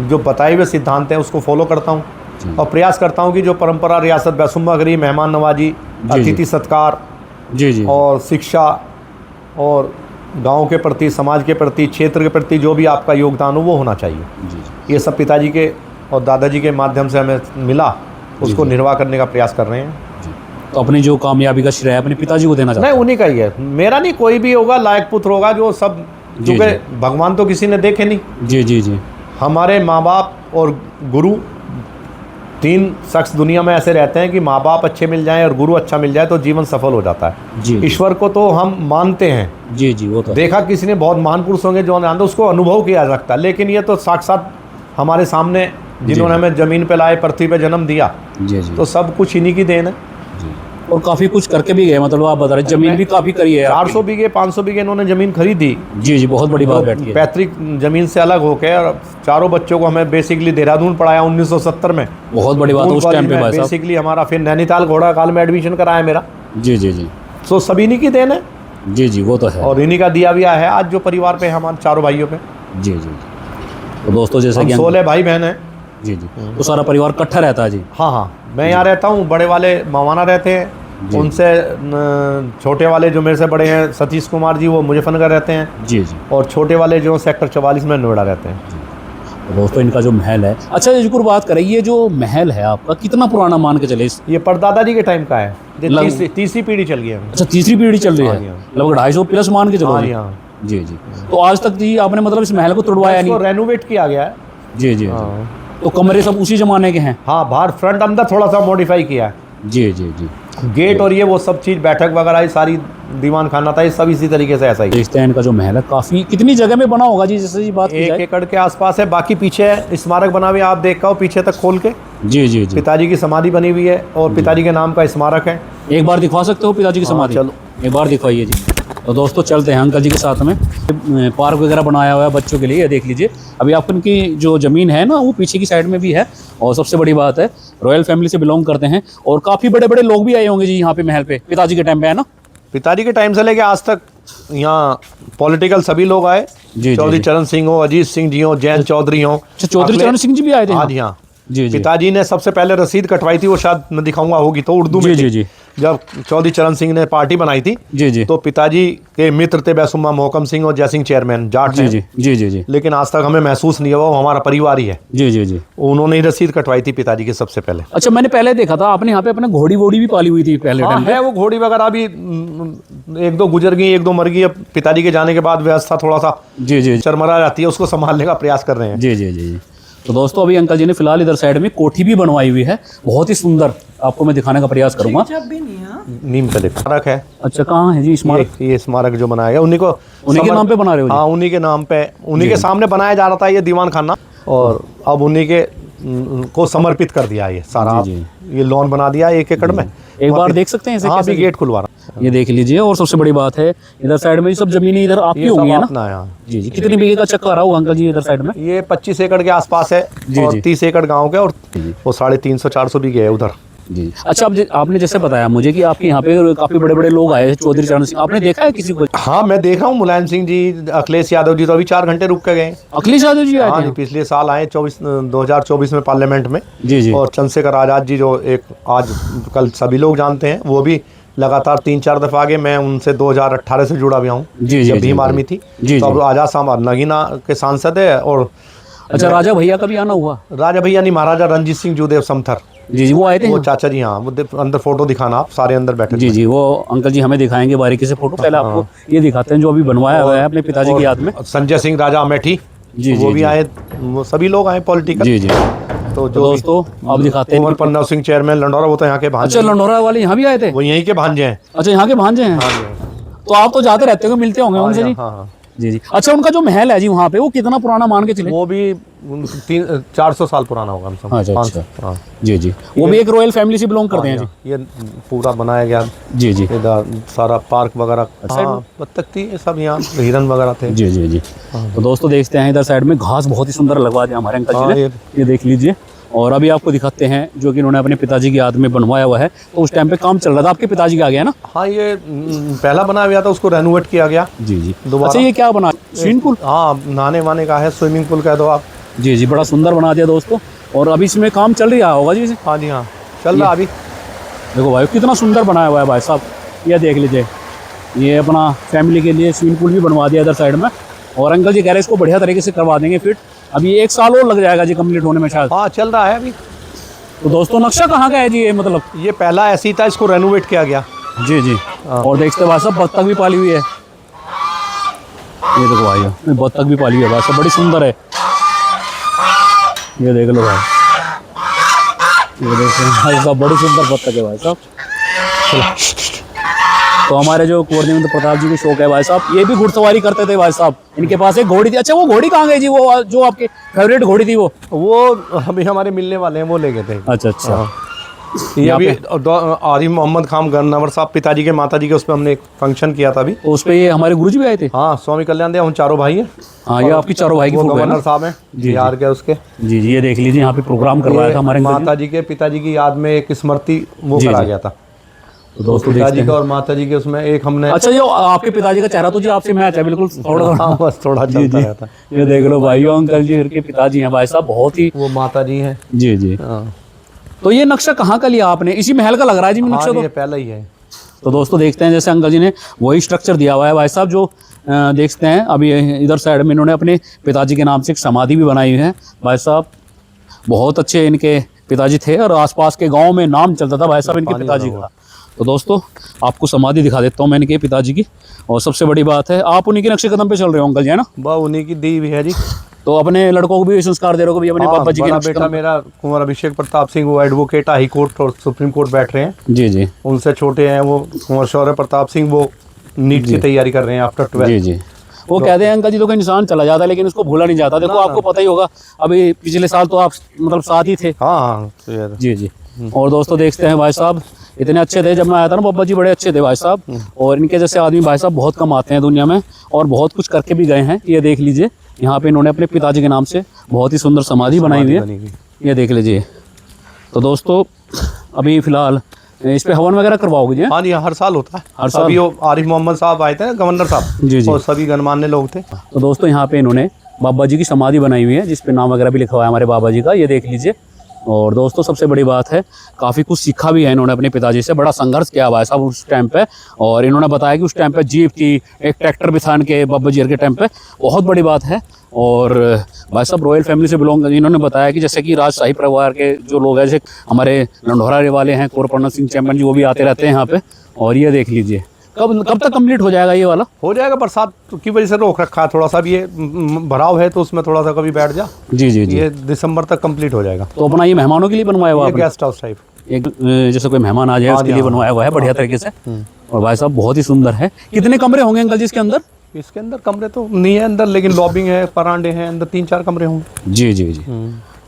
जो बताए हुए सिद्धांत हैं उसको फॉलो करता हूँ और प्रयास करता हूँ कि जो परंपरा रियासत बैसुम्बागरी, मेहमान नवाजी, अतिथि सत्कार जी जी और शिक्षा और गांव के प्रति, समाज के प्रति, क्षेत्र के प्रति जो भी आपका योगदान हो वो होना चाहिए। जी। ये सब पिताजी के और दादाजी के माध्यम से हमें मिला, उसको निर्वाह करने का प्रयास कर रहे हैं। तो अपनी जो कामयाबी का श्रेय अपने पिताजी को देना चाहते हैं? नहीं, उन्हीं का ही है, मेरा नहीं। कोई भी होगा लायक पुत्र होगा जो सब, क्योंकि भगवान तो किसी ने देखे नहीं। जी जी जी। हमारे माँ बाप और गुरु, 3 शख्स दुनिया में ऐसे रहते हैं कि माँ बाप अच्छे मिल जाएं और गुरु अच्छा मिल जाए तो जीवन सफल हो जाता है। जी। ईश्वर को तो हम मानते हैं। जी जी। वो तो देखा किसी ने, बहुत महान पुरुष होंगे जो जानते, उसको अनुभव किया जा सकता है, लेकिन ये तो साक्षात हमारे सामने जिन्होंने हमें जमीन पे लाए, पृथ्वी पे जन्म दिया। जी जी। तो सब कुछ इन्हीं की देन है। जी। और काफी कुछ करके भी गए, मतलब आप बता रहे जमीन भी काफी करी है। 400 बीघे 500 बीघे इन्होंने जमीन खरीदी। जी जी, बहुत बड़ी बात बैठी है। पैतृक जमीन से अलग होकर, और चारों बच्चों को हमें बेसिकली देहरादून पढ़ाया 1970 में। बहुत बड़ी बात उस टाइम पे भाई साहब। बेसिकली हमारा फिर नैनीताल घोड़ा काल में एडमिशन कराया मेरा। जी जी जी। तो सब इन्हीं की देन है। जी जी, वो तो है। और इन्हीं का दिया भी है आज जो परिवार पे हमारे चारों भाइयों पे। जी जी। तो दोस्तों जैसा कि 16 भाई बहन हैं। जी जी। तो सारा परिवार इकट्ठा रहता है? जी हाँ हाँ, मैं यहाँ रहता हूँ, बड़े वाले मवाना रहते हैं, उनसे छोटे वाले जो मेरे से बड़े हैं सतीश कुमार जी, वो मुजफ्फरनगर रहते हैं। जी जी। और छोटे वाले जो सेक्टर 44 में नोएडा रहते हैं। तो दोस्तों इनका जो महल है, अच्छा जिक्र बात करें, ये जो महल है आपका कितना पुराना मान के चले? ये परदादा जी के टाइम का है, तीसरी पीढ़ी चल गई है। अच्छा, तीसरी पीढ़ी चल रही है, लगभग 250 प्लस मान के चलो। जी जी। तो आज तक जी आपने मतलब इस महल को तोड़वाया नहीं? रेनोवेट किया गया है। जी जी। तो कमरे सब उसी जमाने के हैं? हाँ, बाहर फ्रंट अंदर थोड़ा सा मॉडिफाई किया है। जी जी जी। गेट और ये वो सब चीज़, बैठक वगैरह, ये सारी दीवान खाना था, ये सब इसी तरीके से ऐसा ही। देखते हैं इनका जो महल है काफ़ी, कितनी जगह में बना होगा जी? जैसे जी बात 1 एकड़ के आसपास है। बाकी पीछे स्मारक बना हुआ है, आप देख पाओ पीछे तक खोल के। जी जी जी। पिताजी की समाधि बनी हुई है और पिताजी के नाम का स्मारक है। एक बार दिखवा सकते हो पिताजी की समाधि? चलो एक बार दिखवाइए जी। तो दोस्तों चलते हैं अंकल जी के साथ में। पार्क वगैरह बनाया हुआ है बच्चों के लिए, ये देख लीजिए। अभी आपको इनकी जो ज़मीन है ना वो पीछे की साइड में भी है। और सबसे बड़ी बात है, रॉयल फैमिली से बिलोंग करते हैं और काफ़ी बड़े बड़े लोग भी आए होंगे जी यहाँ पे महल पे पिताजी के टाइम पे, है ना? पिताजी के टाइम से लेके आज तक यहाँ पॉलिटिकल सभी लोग आए। चौधरी चरण सिंह हो, अजीत सिंह जी हो, जैन चौधरी हो। चौधरी चरण सिंह जी भी आए थे? हाँ जी हाँ जी। पिताजी ने सबसे पहले रसीद कटवाई थी, वो शायद मैं दिखाऊंगा होगी तो उर्दू में। जी जी। जब चौधरी चरण सिंह ने पार्टी बनाई थी जी जी, तो पिताजी के मित्र थे बैसुम्मा मोहकम सिंह और जयसिंह चेयरमैन, जाट जी जी जी जी जी। लेकिन आज तक हमें महसूस नहीं हुआ, वो हमारा परिवार ही है। जी जी जी। उन्होंने ही रसीद कटवाई थी पिताजी की सबसे पहले। अच्छा, मैंने पहले देखा था आपने यहाँ पे अपने घोड़ी वोड़ी भी पाली हुई थी पहले टाइम पे? वो घोड़ी वगैरह भी 1-2 गुजर गई, 1-2 मर गई। अब पिताजी के जाने के बाद व्यवस्था थोड़ा सा जी जी चरमरा जाती है, उसको संभालने का प्रयास कर रहे हैं। जी जी जी। तो दोस्तों अभी अंकल जी ने फिलहाल इधर साइड में कोठी भी बनवाई हुई है, बहुत ही सुंदर, आपको मैं दिखाने का प्रयास करूंगा। नीम तले स्मारक है। अच्छा, कहाँ है जी स्मारक? ये स्मारक जो बनाया गया उन्हीं के नाम पे बना रहे हो? हाँ, उन्हीं के नाम पे, उन्हीं के सामने बनाया जा रहा था ये दीवान खाना, और अब उन्हीं के को समर्पित कर दिया ये सारा। ये लॉन बना दिया 1 एकड़ में। एक बार देख सकते हैं? हाँ, गेट खुलवा रहा, ये देख लीजिए। और सबसे बड़ी बात है इधर साइड में सब जमीनें इधर आपकी होंगी, है ना? जी जी। कितनी बीघे का चक्कर आ रहा होगा अंकल जी इधर साइड में? ये 25 एकड़ के आसपास है और 30 एकड़ गांव के, और वो 350-400 बीघे है उधर। जी। अच्छा, अब आपने जैसे बताया मुझे कि आपके यहाँ पे काफी बड़े बड़े लोग आए, चौधरी चरण सिंह, आपने देखा है किसी को? हाँ, मैं देख रहा हूँ, मुलायम सिंह जी, अखिलेश यादव जी तो अभी 4 घंटे रुक के गए। अखिलेश यादव जी आए थे? पिछले साल आए 2024 में पार्लियामेंट में। जी जी। और चंद्रशेखर आजाद जी जो एक आज कल सभी लोग जानते हैं, वो भी लगातार 3-4 दफा आगे। मैं उनसे 2018 से जुड़ा हुआ हूँ, जब भीम आर्मी थी। तो अब आजाद साहब नगीना के सांसद है। और अच्छा, राजा भैया का भी आना हुआ? राजा भैया नहीं, महाराजा रणजीत सिंह जूदेव समथर जी जी, वो आए थे? वो चाचा जी। हाँ, वो अंदर फोटो दिखाना, आप सारे अंदर बैठे। जी जी, वो अंकल जी हमें दिखाएंगे बारीकी से फोटो। पहले आपको ये दिखाते हैं जो अभी बनवाया हुआ है अपने पिताजी की याद में। संजय सिंह राजा अमेठी जी, वो भी आए, वो सभी लोग आए पॉलिटिकल। जी जी। तो जो दोस्तों आप दिखाते हैं, कुंवर पन्ना सिंह चेयरमैन लंडौरा, वो तो यहाँ के भांजे। अच्छा, लंडौरा वाले यहाँ भी आए थे? वो यहीं के भांजे हैं। अच्छा, यहाँ के भांजे हैं। तो आप तो जाते रहते होंगे, मिलते होंगे उनसे जी? हाँ हाँ जी जी। अच्छा, उनका जो महल है जी वहाँ पे, वो कितना पुराना मान के चले? वो भी 400 साल पुराना होगा हमसे। अच्छा, 500। अच्छा। हाँ जी जी। वो भी एक रॉयल फैमिली से बिलोंग करते हैं हाँ, जी? ये पूरा बनाया गया। जी जी। इधर सारा पार्क वगैरह, हाँ बत्तख थी ये सब, यहाँ हिरन वगैरह थे। जी जी जी। तो दोस्तों देखते हैं, इधर साइड में घास बहुत ही सुंदर लगवा दिया हमारे अंकल जी हाँ, ने, ये देख लीजिए। और अभी आपको दिखाते हैं जो कि इन्होंने अपने पिताजी की याद में बनवाया हुआ है। तो उस टाइम पे काम चल रहा था आपके पिताजी का, आ गया ना? हाँ, ये पहला बनाया गया था, उसको रेनोवेट किया गया जी जी। दोबारा। अच्छा, ये क्या बना, स्विमिंग पूल? हाँ, नहाने वाने का है, स्विमिंग पूल कह दो आप। जी जी, बड़ा सुंदर बना दिया दोस्तों। और अभी इसमें काम चल रहा होगा जी? हाँ जी, हाँ चल रहा अभी। देखो भाई कितना सुंदर बनाया हुआ है भाई साहब, ये देख लीजिए। ये अपना फैमिली के लिए स्विमिंग पूल भी बनवा दिया इधर साइड में। और अंकल जी कह रहे हैं इसको बढ़िया तरीके से करवा देंगे फिट। अभी 1 साल और लग जाएगा जी कंप्लीट होने में शायद। हाँ, चल रहा है अभी। तो दोस्तों नक्शा कहाँ का है जी ये, मतलब? ये पहला ऐसी था, इसको रेनोवेट किया गया। जी जी। और देखते भाई साहब बत्तख भी पाली हुई है, ये देखो भाई, बत्तख भी पाली हुई है भाई साहब, बड़ी सुंदर है। ये देख लो भाई, ये देखो भाई साहब, बड़ी सुंदर बत्तख है भाई साहब। तो हमारे जो कुंवर देवेंद्र प्रताप जी को शौक है भाई साहब, ये भी घुड़सवारी करते थे भाई साहब। इनके पास एक घोड़ी थी। अच्छा, वो घोड़ी कहाँ गई जी, वो जो आपके फेवरेट घोड़ी थी वो अभी हमारे मिलने वाले हैं, वो ले गए थे। अच्छा अच्छा। ये अभी आरिफ मोहम्मद खान गन्नावर साहब पिताजी के माताजी के, उसमें हमने एक फंक्शन किया था अभी। तो उस पे ये हमारे गुरुजी भी आए थे? हाँ, स्वामी कल्याण देव, हम चारों भाई हैं। हाँ, ये आपकी चारों भाई की फोटो है ना? गवर्नर साहब हैं बिहार के उसके। जी जी, ये देख लीजिए, यहाँ पे प्रोग्राम करवाया था हमारे माताजी के पिताजी की याद में एक स्मृति वो करा गया था। तो दोस्तों पिताजी का और माताजी के उसमें एक हमने। अच्छा, जो आपके पिताजी का चेहरा तो जी आपसे मैच है बिल्कुल, थोड़ा हाँ, बस थोड़ा चलता रहता है। ये देख लो भाई, अंकल जी के पिताजी हैं भाई साहब, बहुत ही। वो माताजी हैं। जी जी जी। तो ये नक्शा कहाँ का लिया आपने? इसी महल का लग रहा है जी नक्शा? तो ये पहला ही है। तो दोस्तों देखते हैं, जैसे अंकल जी ने वही स्ट्रक्चर दिया हुआ है भाई साहब, जो देखते हैं अभी इधर साइड में इन्होंने अपने पिताजी के नाम से एक समाधि भी बनाई हुई है भाई साहब। बहुत अच्छे इनके पिताजी थे और आसपास के गांव में नाम चलता था भाई साहब इनके पिताजी का। तो दोस्तों आपको समाधि दिखा देता हूँ मैं इनके पिताजी की। और सबसे बड़ी बात है, आप उन्हीं के नक्शे कदम पे चल रहे हो अंकल जी, है ना? वाह, उन्हीं की दी भी है जी। तो अपने लड़कों को भी संस्कार दे रहे हो, भी अपने पापा जी के बड़ा बेटा मेरा कुंवर अभिषेक प्रताप सिंह, वो एडवोकेट हाई कोर्ट और सुप्रीम कोर्ट बैठ रहे हैं। जी जी। उनसे छोटे हैं वो कुंवर शौर्य प्रताप सिंह, वो नीट की तैयारी कर रहे हैं आफ्टर 12। जी जी। वो कहते हैं अंकल जी, तो कोई इंसान चला जाता है लेकिन उसको भूला नहीं जाता। देखो आपको पता ही होगा, अभी पिछले साल तो आप मतलब साथ ही थे। हाँ। जी जी। और दोस्तों देखते हैं भाई साहब, इतने अच्छे थे जब मैं आया था ना, बाबा जी बड़े अच्छे थे भाई साहब। और इनके जैसे आदमी भाई साहब बहुत कम आते हैं दुनिया में, और बहुत कुछ करके भी गए हैं। ये देख लीजिए, यहाँ पे इन्होंने अपने पिताजी के नाम से बहुत ही सुंदर समाधि बनाई हुई है, ये देख लीजिए। तो दोस्तों अभी फिलहाल इस पे हवन वगैरह करवाओगे जी? हाँ जी, हर साल होता है, हर साल। अभी वो आरिफ मोहम्मद साहब आए थे ना, गवर्नर साहब। जी जी। और सभी गणमान्य लोग थे। तो दोस्तों यहाँ पे इन्होंने बाबा जी की समाधि बनाई हुई है, जिसपे नाम वगैरह भी लिखा हुआ है हमारे बाबा जी का, ये देख लीजिए। और दोस्तों सबसे बड़ी बात है, काफ़ी कुछ सीखा भी है इन्होंने अपने पिताजी से, बड़ा संघर्ष किया हुआ है साहब उस टाइम पे। और इन्होंने बताया कि उस टाइम पे जीप थी, एक ट्रैक्टर भी था इनके बाबा जी के टाइम पे, बहुत बड़ी बात है। और भाई साहब रॉयल फैमिली से बिलोंग, इन्होंने बताया कि जैसे कि राजशाही परिवार के जो लोग हैं, जैसे हमारे लंढोरा वाले हैं कुंवर सिंह चैम्पियन जी, वो भी आते रहते हैं यहाँ पे। और ये देख लीजिए, कब तक कंप्लीट हो जाएगा ये वाला? हो जाएगा, बरसात की वजह से रोक रखा है थोड़ा सा, भी ये भराव है तो उसमें थोड़ा सा कभी बैठ जा। जी जी जी। ये दिसंबर तक कंप्लीट हो जाएगा। तो अपना ये मेहमानों के लिए बनवाया हुआ है, गेस्ट हाउस टाइप, एक जैसे कोई मेहमान आ जाए उसके लिए बनवाया हुआ है बढ़िया तरीके से। और भाई साहब बहुत ही सुंदर है। कितने कमरे होंगे अंकल जी इसके अंदर? इसके अंदर कमरे तो नहीं है अंदर, लेकिन लॉबिंग है, परांडे हैं, अंदर 3-4 कमरे होंगे। जी जी जी।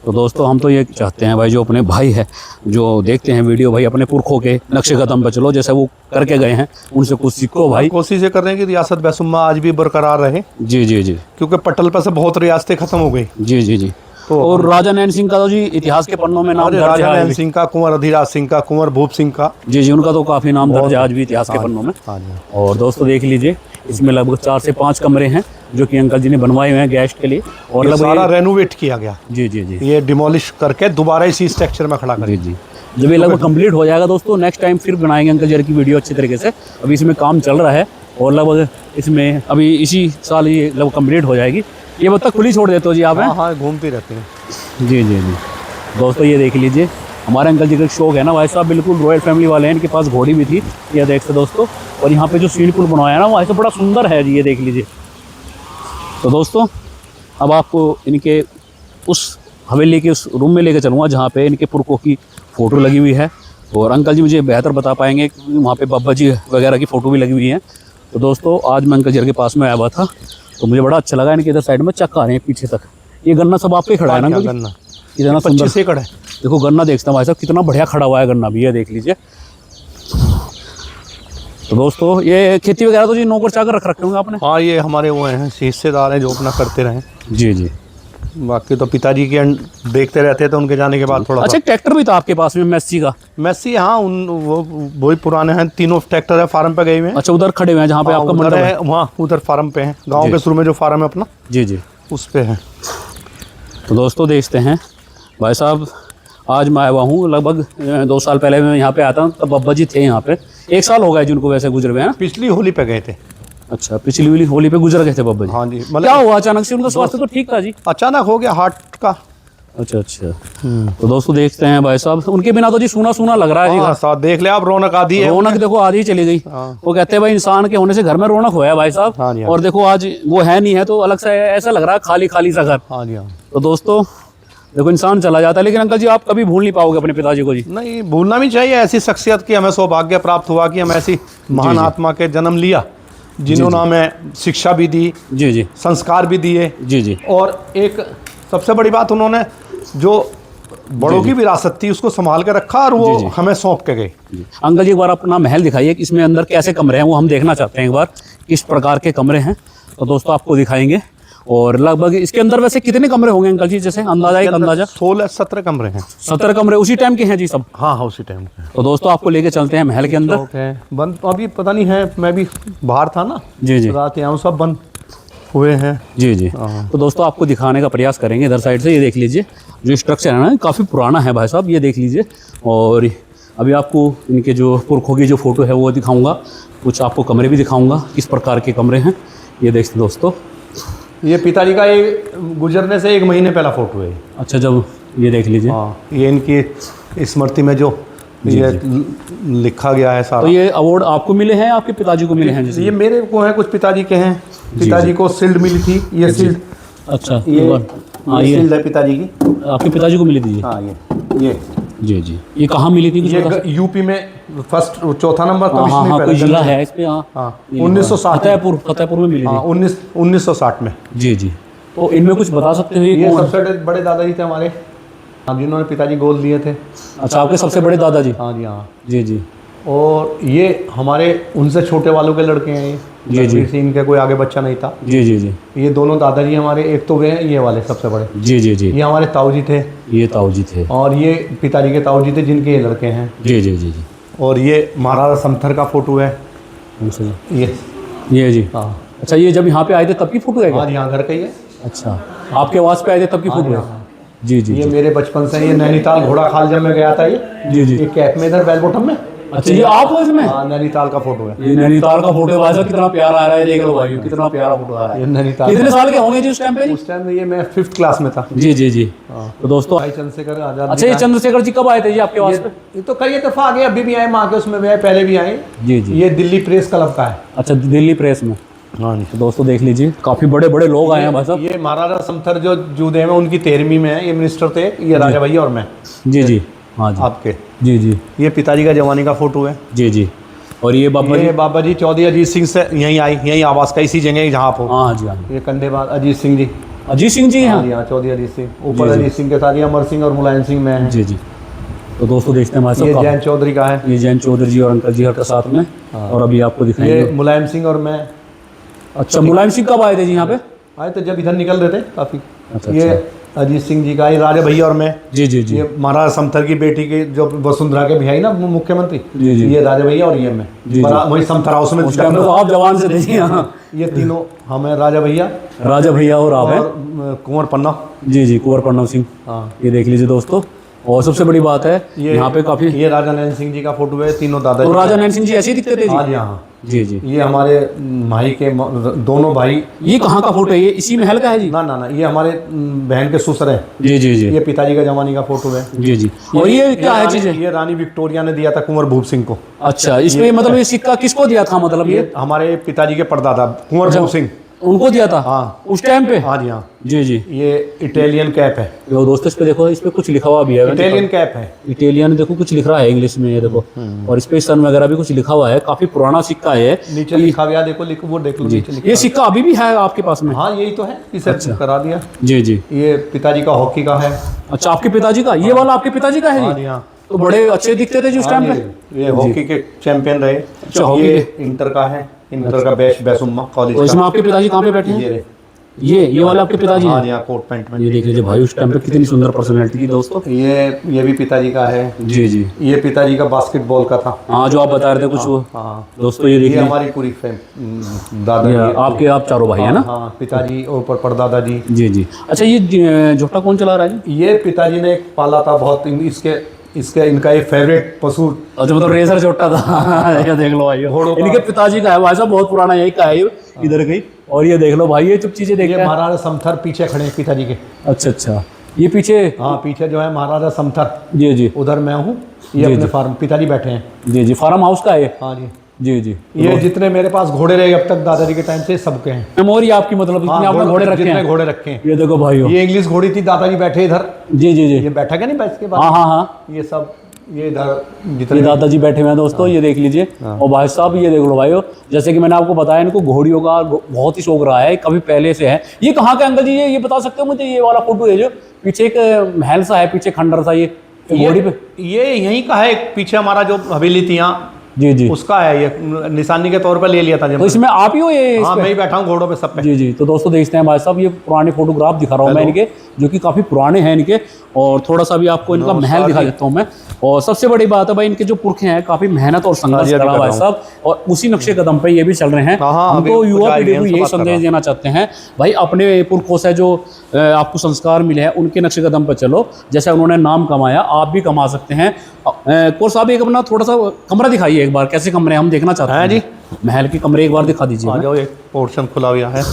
तो दोस्तों हम तो ये चाहते हैं भाई, जो अपने भाई है जो देखते हैं वीडियो, भाई अपने पुरखों के नक्शे कदम पर चलो, जैसे वो करके गए हैं उनसे कुछ सीखो भाई। कोशिश ये कर रहे हैं कि रियासत बैसुम्मा आज भी बरकरार रहे। जी जी जी। क्योंकि पटल पर से बहुत रियासतें खत्म हो गई। जी जी जी। तो और राजा नैन सिंह का तो जी इतिहास के पन्नों में नाम दर्ज है। राजा नैन सिंह का, कुंवर अधिराज सिंह का, कुंवर भूप सिंह का, जी जी, उनका तो काफी नाम दर्ज है आज भी इतिहास के पन्नों में। और दोस्तों देख लीजिए, इसमें लगभग 4 से 5 कमरे हैं जो कि अंकल जी ने बनवाए हुए हैं गेस्ट के लिए। और लगभग सारा रेनोवेट किया गया। जी जी जी। ये डिमोलिश करके दोबारा इसी स्ट्रक्चर में खड़ा कर। जी जी। जब ये लगभग कंप्लीट हो जाएगा दोस्तों, नेक्स्ट टाइम फिर बनाएंगे अंकल जी की वीडियो अच्छी तरीके से। अभी इसमें काम चल रहा है और लगभग इसमें अभी इसी साल ये लगभग कंप्लीट हो जाएगी। ये बत्तख खुली छोड़ देते हो जी आप? हाँ, घूमती रहती हैं। जी जी जी। दोस्तों ये देख लीजिए, हमारे अंकल जी का शौक है ना भाई साहब, बिल्कुल रॉयल फैमिली वाले हैं। इनके पास घोड़ी भी थी, ये देख सकते दोस्तों। और यहाँ पे जो स्विमिंग पूल बनवाया है ना, वो ऐसा बड़ा सुंदर है जी, ये देख लीजिए। तो दोस्तों अब आपको इनके उस हवेली के उस रूम में लेकर चलूँगा जहाँ पे इनके पुरखों की फ़ोटो लगी हुई है। और अंकल जी मुझे बेहतर बता पाएंगे क्योंकि वहाँ पे बाबा जी वगैरह की फ़ोटो भी लगी हुई है। तो दोस्तों आज मैं अंकल जी के पास में आया हुआ था, तो मुझे बड़ा अच्छा लगा। इनके इधर साइड में चक्का आ रहे हैं पीछे तक। ये गन्ना सब आपके खड़ा है ना अंकल जी? गन्ना इतना सुंदर 25 एकड़ है। देखो गन्ना देखता हूँ भाई साहब, कितना बढ़िया खड़ा हुआ है गन्ना भी, ये देख लीजिए। तो दोस्तों ये खेती वगैरह तो जी नौकर चाकर रखे होंगे आपने? हाँ, ये हमारे वो हैं हिस्सेदार हैं जो अपना करते रहे। जी जी। बाकी तो पिताजी के देखते रहते थे, उनके जाने के बाद थोड़ा अच्छा, एक ट्रैक्टर भी था आपके पास में मेस्सी का? मैसी, हाँ, वही पुराने हैं। तीनों ट्रैक्टर है फार्म पे गए हुए हैं। अच्छा, उधर खड़े हुए हैं जहाँ पे आपका मंडप है? वहाँ उधर फार्म पे है, गांव के शुरू में जो फार्म है अपना। जी जी, उस पे है। तो दोस्तों देखते हैं भाई साहब, आज मैं आया हुआ हूँ लगभग 2 साल पहले मैं यहाँ पे आता हूँ, तब बब्बा जी थे यहाँ पे। 1 साल हो गया जिनको वैसे गुजरे हुए हैं। पिछली होली पे गए थे। अच्छा, पिछली होली पे गुजर गए थे बब्बा जी? हाँ जी। क्या हुआ अचानक से? उनका स्वास्थ्य तो ठीक था जी? अचानक हो गया हार्ट का। अच्छा अच्छा। तो दोस्तों देखते हैं भाई साहब, उनके बिना तो जी सूना सूना लग रहा है जी। हाँ, साथ देख ले आप, रौनक आधी है। रौनक देखो आधी चली गई। वो कहते हैं भाई इंसान के होने से घर में रौनक होया भाई साहब। हाँ जी, हाँ। और देखो आज वो है नहीं है तो अलग से ऐसा लग रहा है, खाली खाली सा घर। हाँ जी, हाँ। तो दोस्तों देखो इंसान चला जाता है, लेकिन अंकल जी आप कभी भूल नहीं पाओगे अपने पिताजी को जी? नहीं, भूलना भी चाहिए। ऐसी शख्सियत की हमें सौभाग्य प्राप्त हुआ कि हम ऐसी महान आत्मा के जन्म लिया, जिन्होंने हमें शिक्षा भी दी, जी जी, संस्कार भी दिए। जी जी। और एक सबसे बड़ी बात, उन्होंने जो बड़ों की विरासत थी उसको संभाल के रखा और वो हमें सौंप के गए। अंकल जी एक बार अपना महल दिखाइए, इसमें अंदर कैसे कमरे हैं वो हम देखना चाहते हैं एक बार, किस प्रकार के कमरे हैं। तो दोस्तों आपको दिखाएंगे। और लगभग इसके अंदर वैसे कितने कमरे होंगे अंकल जी, जैसे अंदाजा? एक अंदाजा 16-17 कमरे हैं। 17 कमरे उसी टाइम के हैं जी सब? हाँ हाँ, उसी टाइम के। तो दोस्तों आपको लेके चलते हैं महल के अंदर। बंद अभी पता नहीं है, मैं भी बाहर था ना। जी जी, रात यहाँ सब बंद हुए हैं। जी जी। तो दोस्तों आपको दिखाने का प्रयास करेंगे इधर साइड से। ये देख लीजिए जो स्ट्रक्चर है ना, काफ़ी पुराना है भाई साहब, ये देख लीजिए। और अभी आपको इनके जो पुरखों की जो फोटो है वो दिखाऊंगा, कुछ आपको कमरे भी दिखाऊंगा किस प्रकार के कमरे हैं। ये देखते दोस्तों, ये पिताजी का गुजरने से 1 महीने पहला फोटो है। अच्छा, जब ये देख लीजिए। हाँ, ये इनकी स्मृति में जो ये लिखा गया है सारा। तो ये अवार्ड आपको मिले हैं, आपके पिताजी को मिले हैं? जैसे ये मेरे को है, कुछ पिताजी के हैं। पिताजी को शील्ड मिली थी, ये शील्ड। अच्छा, हाँ, ये शील्ड है पिताजी की। आपके पिताजी को मिली थी जी? हाँ, ये जी जी। ये कहाँ मिली थी? ये यूपी में फर्स्ट 4था नंबर। हाँ, कोई जिला है इस पे? हाँ, 1960 फतेहपुर में मिली थी। 1960 में। जी जी। तो इनमें कुछ बता सकते हो? ये सबसे बड़े दादाजी थे हमारे, जिन्होंने पिताजी गोद लिए थे। अच्छा, आपके सबसे बड़े दादाजी? हाँ जी, हाँ जी जी। और ये हमारे उनसे छोटे वालों के लड़के हैं। ये जी जी, इनके कोई आगे बच्चा नहीं था। जी जी जी। ये दोनों दादाजी हमारे, एक तो वे हैं, ये वाले सबसे बड़े। जी जी जी। ये हमारे ताऊजी थे। ये ताऊजी थे। और ये पिताजी के ताऊजी थे, जिनके ये लड़के हैं। जी जी जी जी। और ये महाराजा समथर का फोटो है। ये जी। हाँ। अच्छा, ये जब यहाँ पे आए थे तब की फोटो है? हाँ, यहाँ घर का ही है। अच्छा, आपके आवास पे आए थे तब की फोटो है? जी जी। ये मेरे बचपन से, ये नैनीताल घोड़ा खाल जब मैं गया था, ये जी जी, ये कैप में इधर बेल बॉटम में। अच्छा, ये आप हो इसमें? हाँ, नैनीताल का फोटो है। ये नैनीताल का फोटो है, कितना प्यारा आ रहा है, देख लो भाई कितना प्यारा फोटो आ रहा है। ये नैनीताल। कितने साल के होंगे जी उस टाइम पे? उस टाइम ये मैं 5th क्लास में था। जी जी जी। तो दोस्तों, भाई चंद्रशेखर आजाद। अच्छा, ये चंद्रशेखर जी कब आए थे जी आपके पास पे? ये तो कई दफा आ गए, अभी भी आए, माँ के उसमें भी आए, पहले भी आए। जी जी। ये दिल्ली प्रेस क्लब का है। अच्छा, दिल्ली प्रेस में। हाँ, तो दोस्तों देख लीजिए काफी बड़े बड़े लोग आए हैं भाई साहब। ये महाराजा समथर जो जूदे में, उनकी 13वीं में है, ये मिनिस्टर थे। ये राजा भैया और मैं। जी जी। हाँ जी, आपके। जी जी। ये पिताजी का जवानी का फोटो है। जी जी। और ये बाबा जी चौधरी अजीत सिंह से यहीं आई, यहीं आवास का, इसी जगह जहाँ आप हो। हाँ जी, हाँ। ये कंधेबाज अजीत सिंह जी। अजीत सिंह जी? हाँ जी, चौधरी अजीत सिंह। ऊपर अजीत सिंह के साथ ये अमर सिंह और मुलायम सिंह में है। जी जी। तो दोस्तों देखते हैं हमारे साथ, ये जैन चौधरी का है। ये जैन चौधरी जी और अंकल जी के साथ में। और अभी आपको दिखाएंगे ये मुलायम सिंह और मैं। अच्छा, मुलायम सिंह कब आए थे जी यहाँ पे? आए थे जब इधर निकल रहे थे काफी। अच्छा, ये अजीत सिंह जी का, ये राजा भैया और मैं। जी जी जी। ये महाराजा समथर की बेटी की, जो वसुंधरा के भैया ना मुख्यमंत्री। जी जी। ये राजा भैया और ये मैं, वही समथर हाउस में। तो आप जवान से थे जी? हाँ, ये तीनों हम हैं, राजा भैया और आप हैं कुंवर पन्ना। जी जी, कुंवर पन्ना सिंह। हाँ, ये देख लीजिए दोस्तों। और सबसे बड़ी बात है यहाँ पे काफी, ये राजा नैन सिंह जी का फोटो है, तीनों दादा। तो राजा नैन सिंह जी ऐसे ही दिखते थे जी? हाँ जी जी। ये हमारे भाई के दोनों भाई। ये कहाँ का फोटो है? ये इसी महल का है जी? ना, ये हमारे बहन के ससुर है। जी जी जी। ये पिताजी का जवानी का फोटो है। जी जी। और ये क्या है चीज? ये रानी विक्टोरिया ने दिया था कुंवर भूप सिंह को। अच्छा, इसमें मतलब ये सिक्का किसको दिया था? मतलब ये हमारे पिताजी के परदादा कुंवर भूप सिंह। उनको दिया था हाँ। उस टाइम पे। हाँ जी हाँ। जी जी। ये इटालियन कैप है। यो दोस्तों इस पे देखो, इस पे कुछ लिखा हुआ भी है। इटालियन कैप है। इटालियन देखो कुछ लिख रहा है इंग्लिश में, ये देखो। और इस पे सन वगैरह भी कुछ लिखा हुआ है, काफी पुराना सिक्का है। नीचे लिखा हुआ देखो, लिखो वो देख लो नीचे लिखा। ये सिक्का अभी भी है आपके पास में? हाँ यही तो है, इसे अच्छा। करा दिया। जी जी। ये पिताजी का हॉकी का है। अच्छा आपके पिताजी का, ये वाला आपके पिताजी का है हाँ जी? जी हाँ। तो बड़े अच्छे दिखते थे जो उस टाइम पे। ये हॉकी के चैंपियन रहे। अच्छा, हॉकी ये इंटर का है, इंटर का बैसुम्मा कॉलेज तो का। इसमें आपके पिताजी कहाँ पे बैठे हैं? ये रहे। ये वाला आपके पिताजी हाँ हैं? जी हाँ, कोट पैंट में। ये देख लीजिए भाई, उस टाइम पे कितनी सुंदर पर्सनैलिटी थी दोस्तों। ये भी पिताजी का है। जी जी। ये पिताजी का बास्केटबॉल का था। हाँ जो आप बता रहे थे कुछ वो। हाँ दोस्तों ये ये देखिए, हमारी पूरी दादा आपके आप चारों भाई है ना? हाँ पिताजी और परदादा जी। जी जी। अच्छा ये झोटा कौन चला रहा है जी? ये पिताजी ने पाला था बहुत, इसके इनका एक फेवरेट पशु। अच्छा मतलब रेसर झोटा था। ये देख लो भाई, इनके पिताजी का है भाई साहब, बहुत पुराना यही का है इधर कहीं। और ये देख लो भाई, ये चुप चीजें देख रहे हैं। महाराजा समथर पीछे खड़े हैं पिताजी के। अच्छा अच्छा, ये पीछे। हाँ पीछे जो है महाराजा समथर। जी जी। उधर मैं हूँ, ये अपने फार्म पिताजी बैठे हैं। जी जी, फार्म हाउस का है। हाँ जी जी जी। ये जितने मेरे पास घोड़े रहे अब तक दादाजी के टाइम से सबके हैं। मेमोरी आपकी, मतलब इतने आपने घोड़े रखे हैं? घोड़े रखे हैं। ये देखो भाई, ये इंग्लिश घोड़ी थी, दादाजी बैठे इधर। जी जी जी। ये बैठा क्या नहीं बैठ के बाद। हाँ हाँ हाँ। ये सब ये इधर ये जितने दादाजी बैठे हुए हैं दोस्तों, ये देख लीजिए। और भाई साहब ये देख लो भाई, जैसे कि मैंने आपको बताया इनको घोड़ियों का बहुत ही शौक रहा है, कभी पहले से है। ये कहाँ का अंकल जी, ये बता सकते हो मुझे? ये वाला फोटो है जो पीछे एक महल सा है, पीछे खंडर सा, ये घोड़ी पे। ये यहीं का है, पीछे हमारा जो हवेली थी यहाँ, जी जी, उसका है। ये निशानी के तौर पर ले लिया था जब। तो इसमें आप ही हो ये? हाँ मैं ही बैठा हूँ घोड़ों पे सब पे। जी जी। तो दोस्तों देखते हैं भाई साहब, ये पुराने फोटोग्राफ दिखा रहा हूँ मैं इनके, जो कि काफ़ी पुराने हैं इनके। और थोड़ा सा भी आपको इनका महल दिखा देता हूँ मैं। और सबसे बड़ी बात है भाई, इनके जो पुरखे हैं काफ़ी मेहनत और संघर्ष करा भाई साहब, और उसी नक्शे कदम पे ये भी चल रहे हैं। हम तो युवा पीढ़ी को यही संदेश देना चाहते हैं भाई, अपने पुरखों से जो आपको संस्कार मिले हैं उनके नक्शे कदम पर चलो। जैसे उन्होंने नाम कमाया, आप भी कमा सकते हैं। कोर साहब एक अपना थोड़ा सा कमरा दिखाइए एक बार, कैसे कमरे हम देखना चाहते हैं जी। महल के कमरे एक बार दिखा दीजिए। आ जाओ, एक पोर्शन खुला हुआ है।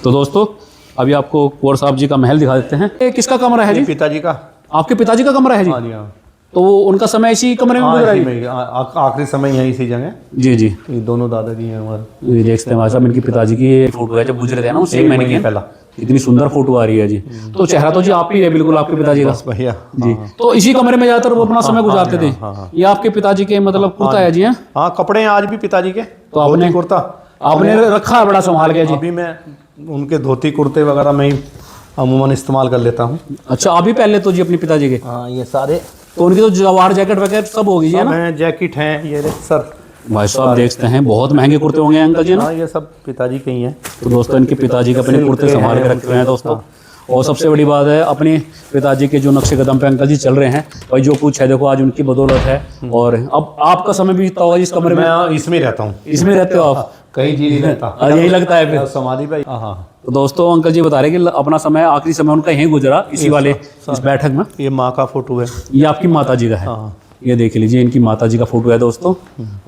तो दोस्तों अभी आपको कोर साहब जी का महल दिखा देते हैं। ये किसका कमरा है जी? पिताजी का। आपके पिताजी का कमरा है जी? हाँ जी हाँ। तो उनका समय इसी कमरे में गुजरा है? आखिरी समय यहीं इसी जगह। जी जी। ये दोनों दादाजी हैं हमारे। ये देखते हैं भाई साहब, इनके पिताजी की ये फोटो है जब गुजरे थे ना, उसे एक महीने पहला। इतनी सुंदर फोटो आ रही है जी। तो चेहरा तो जी आप ही है बिल्कुल, आपके पिताजी का भैया जी। तो इसी कमरे में ज्यादातर वो अपना समय गुजारते थे। ये आपके पिताजी के मतलब कुर्ता है जी? हाँ कपड़े हैं आज भी पिताजी के। तो आपने कुर्ता आपने रखा है बड़ा संभाल के जी? अभी मैं उनके धोती कुर्ते वगैरह में ही अमूमन इस्तेमाल कर लेता हूँ। अच्छा अभी पहले तो जी अपने पिताजी के? हाँ ये सारे तो उनकी तो जवाहर जैकेट वगैरह सब होगी जी, है ना? जैकेट हैं ये सर। भाई साहब देखते हैं, बहुत महंगे कुर्ते होंगे अंकल जी ना? हाँ ये सब पिताजी के ही हैं। तो दोस्तों इनके पिताजी के अपने कुर्ते संभाल के रखे हुए हैं दोस्तों। और सबसे बड़ी बात है, अपने पिताजी के जो नक्शे कदम पे अंकल जी चल रहे हैं भाई, जो कुछ है देखो आज उनकी बदौलत है। और अब आपका समय भी बीतता होगा इस कमरे में? मैं इसमें रहता हूँ। इसमें रहते हो आप? कहीं जी नहीं रहता। यही लगता है फिर समाधि भाई। हाँ तो दोस्तों अंकल जी बता रहे कि अपना समय, आखिरी समय उनका यहीं गुजरा इसी वाले इस बैठक में। ये माँ का फोटो है। ये आपकी माता जी का है? ये देख लीजिए, इनकी माता जी का फोटो है दोस्तों।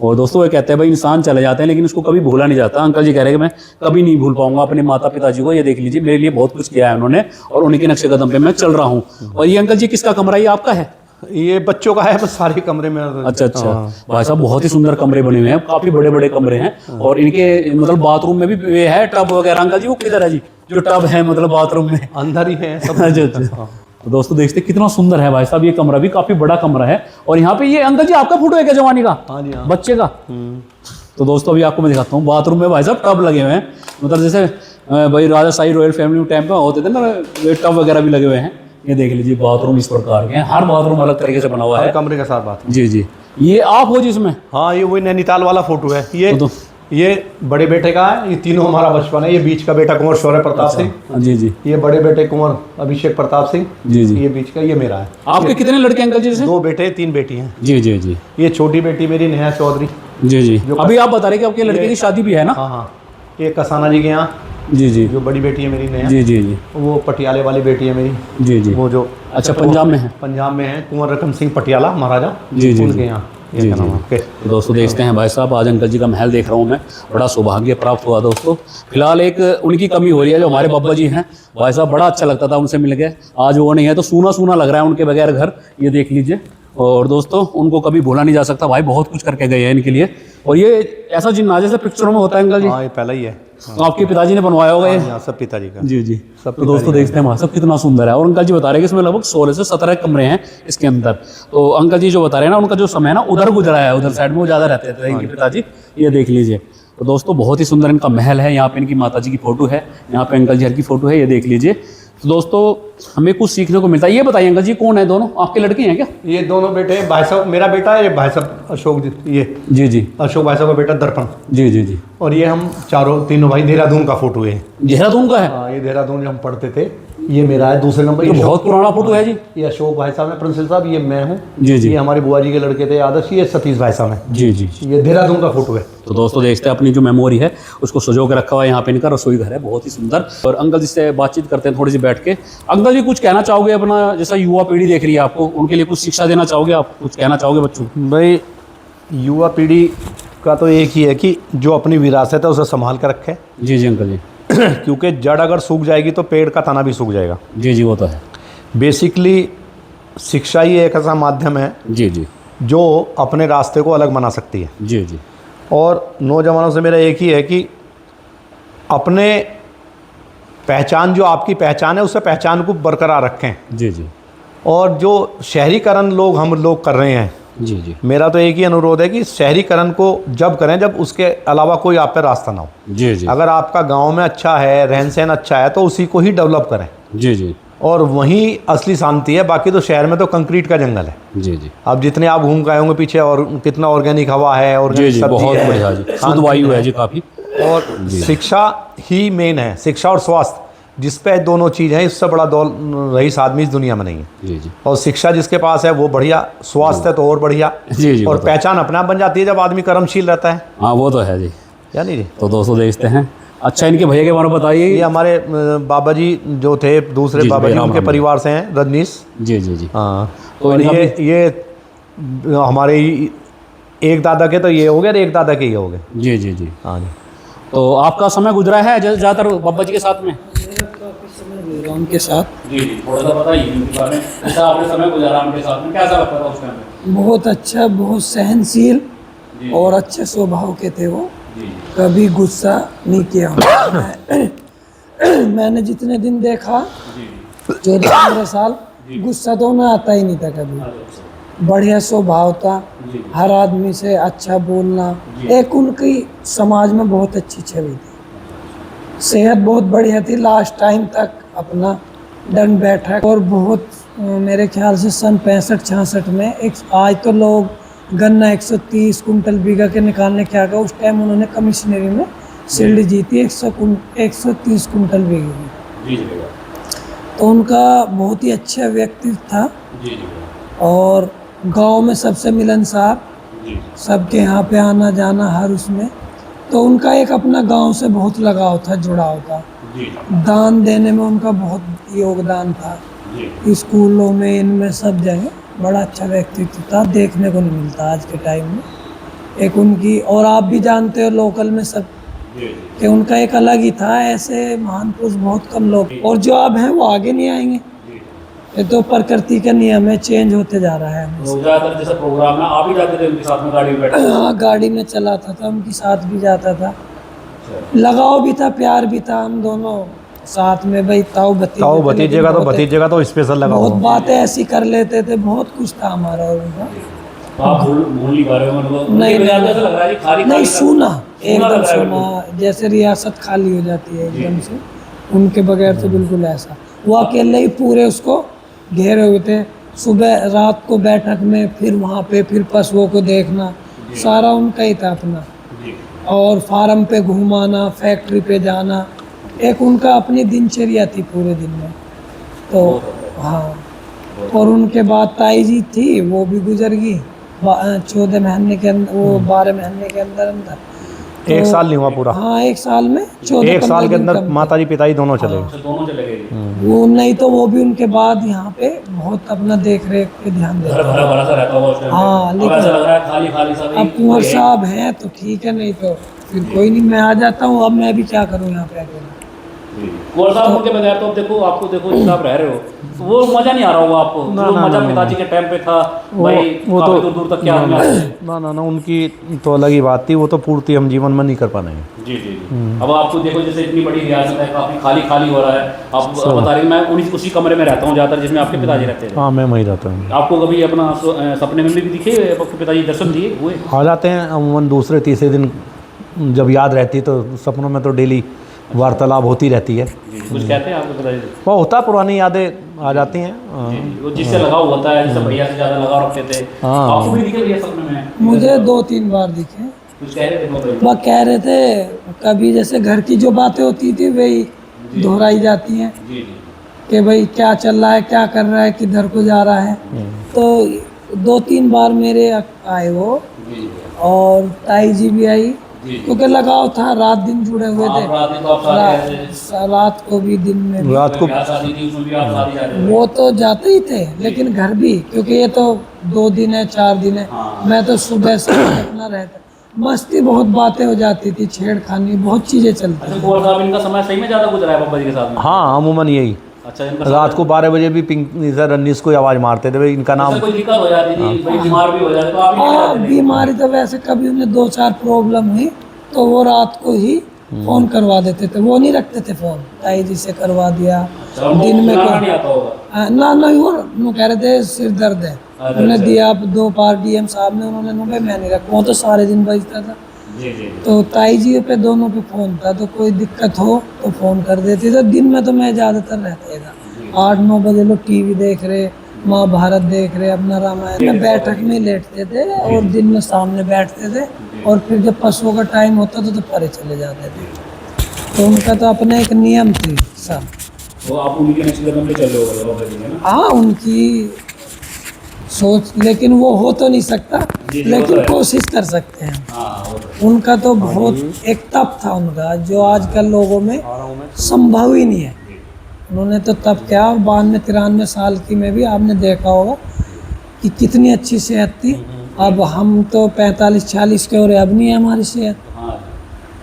और दोस्तों ये कहते हैं भाई इंसान चले जाते हैं लेकिन उसको कभी भूला नहीं जाता। अंकल जी कह रहे हैं कि मैं कभी नहीं भूल पाऊंगा अपने माता पिताजी को। ये देख लीजिए, मेरे लिए बहुत कुछ किया है उन्होंने और उनके नक्शे कदम पे मैं चल रहा हूँ। और ये अंकल जी किसका कमरा, ये आपका है? ये बच्चों का है, बस सारे कमरे में। अच्छा अच्छा। भाई साहब बहुत ही सुंदर कमरे बने हुए हैं, काफी बड़े बड़े कमरे हैं। और इनके मतलब बाथरूम में भी है टब वगैरह। अंकल जी वो किधर है जी, जो टब है मतलब बाथरूम में? अंदर ही है सब। अच्छा। तो दोस्तों देखते कितना सुंदर है भाई साहब, ये कमरा भी काफी बड़ा कमरा है। और यहाँ पे ये अंकल जी आपका फोटो है क्या जवानी का? हाँ जी हाँ। बच्चे का? तो दोस्तों अभी आपको मैं दिखाता हूँ, बाथरूम में भाई साहब टब लगे हुए हैं। मतलब जैसे भाई राजशाही रॉयल फैमिली टाइम पे होते थे ना, टब वगैरह भी लगे हुए हैं। ये देख लीजिए बाथरूम इस प्रकार के हैं, हर बाथरूम अलग तरीके से बना हुआ है। कमरे के साथ बात। जी जी। ये आप हो जिसमें? हाँ ये वही नैनीताल वाला फोटो है। ये बड़े बेटे का है। ये तीनों हमारा बचपन है। ये बीच का बेटा कुंवर शौर्य प्रताप सिंह। जी जी। ये बड़े बेटे कुंवर अभिषेक प्रताप सिंह। जी जी। ये बीच का ये मेरा है। आपके कितने लड़के अंकल जी? 2 बेटे 3 बेटी हैं। जी जी जी। ये छोटी बेटी मेरी नेहा चौधरी। जी जी। अभी आप बता रहे कि आपके लड़के की शादी भी है ना? हाँ हाँ। ये कसाना जी के यहाँ। जी जी। जो बड़ी बेटी है मेरी नेहा। जी जी जी। वो पटियाले वाली बेटी है मेरी। जी जी। वो जो अच्छा पंजाब में है? पंजाब में है, कुंवर रतन सिंह पटियाला महाराजा। जी जी। उनके यहाँ। जी जी। तो दोस्तों देखते हैं भाई साहब, आज अंकल जी का महल देख रहा हूँ मैं, बड़ा सौभाग्य प्राप्त हुआ दोस्तों। फिलहाल एक उनकी कमी हो रही है, जो हमारे बाबा जी हैं भाई साहब, बड़ा अच्छा लगता था उनसे मिल के। आज वो नहीं है तो सूना सूना लग रहा है उनके बगैर घर। ये देख लीजिए। और दोस्तों उनको कभी भूला नहीं जा सकता, भाई बहुत कुछ करके गए हैं इनके लिए। और ये ऐसा जिन्ना जैसे पिक्चरों में होता है अंकल जी। हाँ, ये पहला ही है। तो आपके पिताजी ने बनवाया होगा ये? हाँ, सब पिताजी का। जी जी। तो दोस्तों देखते हैं वहाँ सब कितना सुंदर है। और अंकल जी बता रहे हैं कि इसमें लगभग 16 से 17 कमरे हैं इसके अंदर। तो अंकल जी जो बता रहे हैं ना, उनका जो समय है ना उधर गुजरा है, उधर साइड में वो ज़्यादा रहते थे इनके पिताजी। ये देख लीजिए। तो दोस्तों बहुत ही सुंदर इनका महल है। यहाँ पे इनकी माता जी की फोटो है, यहाँ पे अंकल जी की फोटो है, ये देख लीजिए। तो दोस्तों हमें कुछ सीखने को मिलता है। ये बताइए अंकल जी, कौन है दोनों आपके लड़के हैं क्या? ये दोनों बेटे, भाई साहब मेरा बेटा है, ये भाई साहब अशोक जी, ये जी जी अशोक भाई साहब का बेटा दर्पण। जी जी जी। और ये हम तीनों भाई देहरादून का फोटो है। देहरादून का है? हाँ, ये देहरादून जब हम पढ़ते थे। ये मेरा है दूसरे नंबर। ये बहुत पुराना फोटो है जी। ये अशोक भाई साहब है प्रिंसिपल साहब, ये मैं हूँ। जी जी। ये हमारी बुआ जी के लड़के थे आदर्श, ये सतीश भाई साहब हैं। जी जी। ये देहरादून का फोटो है। तो दोस्तों देखते हैं अपनी जो मेमोरी है उसको सजो के रखा हुआ है। यहाँ पे इनका रसोई घर है, बहुत ही सुंदर। और अंकल जी से बातचीत करते हैं थोड़ी सी बैठ के। अंकल जी कुछ कहना चाहोगे अपना, जैसा युवा पीढ़ी देख रही है आपको, उनके लिए कुछ शिक्षा देना चाहोगे आप? कुछ कहना चाहोगे बच्चों को? भाई युवा पीढ़ी का तो एक ही है कि जो अपनी विरासत है उसे संभाल कर रखे। जी जी अंकल जी। क्योंकि जड़ अगर सूख जाएगी तो पेड़ का तना भी सूख जाएगा। जी जी वो तो है। बेसिकली शिक्षा ही एक ऐसा माध्यम है जी जी जो अपने रास्ते को अलग बना सकती है। जी जी। और नौजवानों से मेरा एक ही है कि अपने पहचान, जो आपकी पहचान है, उसे पहचान को बरकरार रखें। जी जी। और जो शहरीकरण हम लोग कर रहे हैं, जी जी। मेरा तो एक ही अनुरोध है कि शहरीकरण को जब करें जब उसके अलावा कोई आप पे रास्ता ना हो। जी जी। अगर आपका गांव में अच्छा है, रहन सहन अच्छा है, तो उसी को ही डेवलप करें। जी जी। और वहीं असली शांति है। बाकी तो शहर में तो कंक्रीट का जंगल है। जी जी। अब जितने आप घूम के आए होंगे पीछे, और कितना ऑर्गेनिक हवा है, जी जी, सब्जी बहुत है, बढ़िया जी, शुद्ध वायु है जी काफ़ी। और शिक्षा ही मेन है, शिक्षा और स्वास्थ्य, जिस पे दोनों चीज़ हैं, इससे बड़ा रईस आदमी इस दुनिया में नहीं है। जी जी। और शिक्षा जिसके पास है वो बढ़िया, स्वास्थ्य है तो और बढ़िया। जी जी। और पहचान अपने आप बन जाती है जब आदमी कर्मशील रहता है। हाँ वो तो है जी। यानी जी। तो दोस्तों देखते हैं। अच्छा इनके भैया के बारे में बताइए। ये हमारे बाबा जी जो थे, दूसरे जी, बाबा जी राम उनके राम। परिवार से हैं, रजनीश। जी जी जी। हाँ। तो और इनका ये हमारे एक दादा के तो ये हो गए, और एक दादा के ये हो गए। जी जी जी। हाँ जी। तो आपका समय गुजरा है ज़्यादातर बाबा जी के साथ में? उनके साथ। जी जी, थोड़ा सा बताइए उनके बारे में, जैसा आपने समय गुजारा उनके साथ में, कैसा लगता था उस टाइम पे? बहुत अच्छा, बहुत सहनशील और अच्छे स्वभाव के थे वो। कभी गुस्सा नहीं किया उन्होंने। मैंने जितने दिन देखा, 14-15 साल, गुस्सा तो उन्हें आता ही नहीं था कभी। बढ़िया स्वभाव था, हर आदमी से अच्छा बोलना। एक उनकी समाज में बहुत अच्छी छवि थी। सेहत बहुत बढ़िया थी, लास्ट टाइम तक अपना दंड बैठक। और बहुत मेरे ख्याल से सन 65-66 में आज तो लोग गन्ना 130 कुंटल बीघा के निकालने क्या गया, उस टाइम उन्होंने कमिश्नरी में शील्ड जीती 130 कुंटल बीघे की। तो उनका बहुत ही अच्छा व्यक्तित्व था। और गांव में सबसे मिलनसार, सबके यहाँ पे आना जाना हर उसमें। तो उनका एक अपना गांव से बहुत लगाव था, जुड़ाव था। दान देने में उनका बहुत योगदान था। स्कूलों में, इनमें सब जगह बड़ा अच्छा व्यक्तित्व था, देखने को नहीं मिलता आज के टाइम में। एक उनकी, और आप भी जानते हो लोकल में सब, कि उनका एक अलग ही था। ऐसे महान पुरुष बहुत कम लोग, और जो अब हैं वो आगे नहीं आएंगे। ये तो प्रकृति का नियम है, चेंज होते जा रहा है। ज़्यादातर जैसे प्रोग्राम में आप ही जाते थे उनके साथ में, गाड़ी में बैठे? हाँ, गाड़ी में चलाता था, उनके साथ भी जाता था। लगाव भी था, प्यार भी था, हम दोनों साथ में। भाई ताऊ भतीजे का तो स्पेशल लगा। बहुत बातें ऐसी कर लेते थे, बहुत कुछ था हमारा और उनका। आप भूल नहीं पा रहे हो मतलब? नहीं, सुना एकदम सुना, जैसे रियासत खाली हो जाती है एकदम से, उनके बगैर तो बिल्कुल ऐसा। वो अकेले ही पूरे उसको घेरे हुए थे। सुबह रात को बैठक में, फिर वहाँ पे फिर पशुओं को देखना, सारा उनका ही था अपना। और फार्म पे घुमाना, फैक्ट्री पे जाना, एक उनका अपनी दिनचर्या थी पूरे दिन में। तो हाँ, और उनके बाद ताई जी थी, वो भी गुजर गई 14 महीने के अंदर, वो 12 महीने के अंदर अंदर। तो 1 साल नहीं हुआ पूरा। हाँ, 1 साल में 1 साल के अंदर माताजी पिताजी दोनों चले गए। दोनों चले गए। वो नहीं तो वो भी उनके बाद यहाँ पे बहुत अपना देख रेख पे ध्यान देते। भरा सा रहता होगा उस टाइम पे। हाँ, लेकिन ऐसा लग रहा है खाली खाली सा। अब कुंवर साहब हैं तो ठीक है, नहीं तो फिर कोई नहीं, मैं आ जाता हूँ। अब मैं भी क्या करूँ यहाँ पे अकेले। कुंवर साहब उनके बगैर तो अब देखो आपको देखो जब आप रह रहे हो तो वो मजा नहीं आ रहा होगा आपको जो मजा पिताजी के टाइम पे था भाई वो काफी तो दूर दूर तक क्या आदमी आते थे। ना उनकी तो अलग ही बात थी, वो तो पूर्ति हम जीवन में नहीं कर पाएंगे। जी जी अब आपको देखो जैसे इतनी बड़ी रियासत है, काफी खाली खाली हो रहा है। आप बता रहे मैं उसी कमरे में रहता हूँ ज़्यादातर जिसमें आपके पिताजी रहते थे। हाँ मैं वहीं रहता हूँ। आपको कभी अपना सपने में भी दिखे आपके पिताजी दर्शन दिए हुए? आ जाते हैं अमूमन दूसरे तीसरे दिन, जब याद रहती तो सपनों में तो डेली वार्तालाप होती रहती है। कुछ कहते हैं आपको पिताजी? वो होता, पुरानी यादें आ जाती हैं। वो जिससे लगाव होता है, जिससे भैया से ज़्यादा लगाव रखते थे। हाँ। आपको भी दिखे भैया सपने में? मुझे 2-3 बार दिखे। कुछ कह रहे थे वो? वह कह रहे थे कभी जैसे घर की जो बातें होती थी वही दोहराई जाती हैं जी कि भाई क्या चल रहा है, क्या कर रहा है, किधर को जा रहा है। तो 2-3 बार मेरे आए वो, और ताई जी भी आई, क्योंकि लगाव था, रात दिन जुड़े हुए थे। रात को भी दिन में भी। रात को वो तो जाते ही थे, लेकिन घर भी, क्योंकि ये तो 2 दिन है 4 दिन है। मैं तो सुबह से अपना रहता, मस्ती बहुत, बातें हो जाती थी, छेड़खानी, बहुत चीजें चलती थी। कुंवर साहब इनका समय सही में ज़्यादा गुजरा है पापा जी के साथ में? हाँ अमूमन यही। अच्छा इनका रात को 12 बजे भी पिंक सर रन्नीस को आवाज़ मारते थे, भाई इनका नाम। कोई दिक्कत हो जाती थी, कोई बीमार भी हो जाते तो आप ही हाँ, बीमारी तो वैसे कभी उन्हें 2-4 प्रॉब्लम हुई तो वो रात को ही फोन करवा देते थे, वो नहीं रखते थे फोन। ताई जी से करवा दिया, दिन में नहीं आता होगा। ना वो कह रहे थे सिर दर्द है, उन्हें दिया 2 बार डीएम साहब ने, उन्होंने भाई मैं नहीं रखा, वो तो सारे दिन बजता था। तो ताई जी पे दोनों पे फोन था, तो कोई दिक्कत हो तो फोन कर देते थे। दिन में तो मैं ज़्यादातर रहता था, 8-9 बजे लोग टीवी देख रहे, महाभारत देख रहे, अपना रामायण में बैठक में लेटते थे, और दिन में सामने बैठते थे, और फिर जब पशुओं का टाइम होता था तो परे चले जाते थे। तो उनका तो अपना एक नियम थी सब। तो आप उनके नेक्स्ट लेवल पे चल रहे हो बाबा जी ना? हाँ उनकी सोच, लेकिन वो हो तो नहीं सकता, लेकिन कोशिश कर सकते हैं। उनका तो बहुत एक तप था उनका, जो आजकल लोगों में संभव ही नहीं है। उन्होंने तो तप किया, और 92-93 साल की में भी आपने देखा होगा कि कितनी अच्छी सेहत थी। अब हम तो 45-46 के हो रहे, अब नहीं है हमारी सेहत।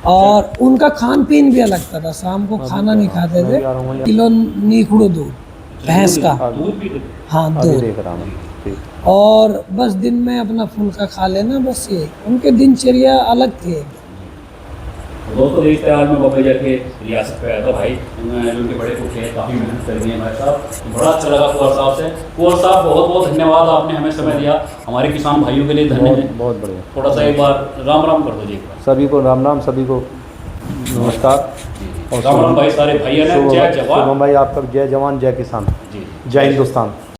और उनका खान पीन भी अलग था, शाम को खाना नहीं खाते थे, किलो नीखड़ो दूध भैंस का, हाँ दूध, और बस दिन में अपना फुल्का खा लेना, बस ये उनके दिनचर्या अलग थी। दोस्तों देखते हैं आज मैं बाबा जी के रियासत पे आया था भाई, उनके बड़े पुरखे हैं, काफ़ी मेहनत कर दी है भाई साहब, बड़ा अच्छा लगा कुंवर साहब से। कुंवर साहब बहुत बहुत धन्यवाद, आपने हमें समय दिया, हमारे किसान भाइयों के लिए धन्यवाद। बहुत बढ़िया। थोड़ा सा एक बार राम राम कर दो जी। सभी को राम राम, सभी को नमस्कार। और राम राम भाई सारे भाइयों ने, जय जवान। शुभम भाई आपका जय जवान जय किसान, जय हिंदुस्तान।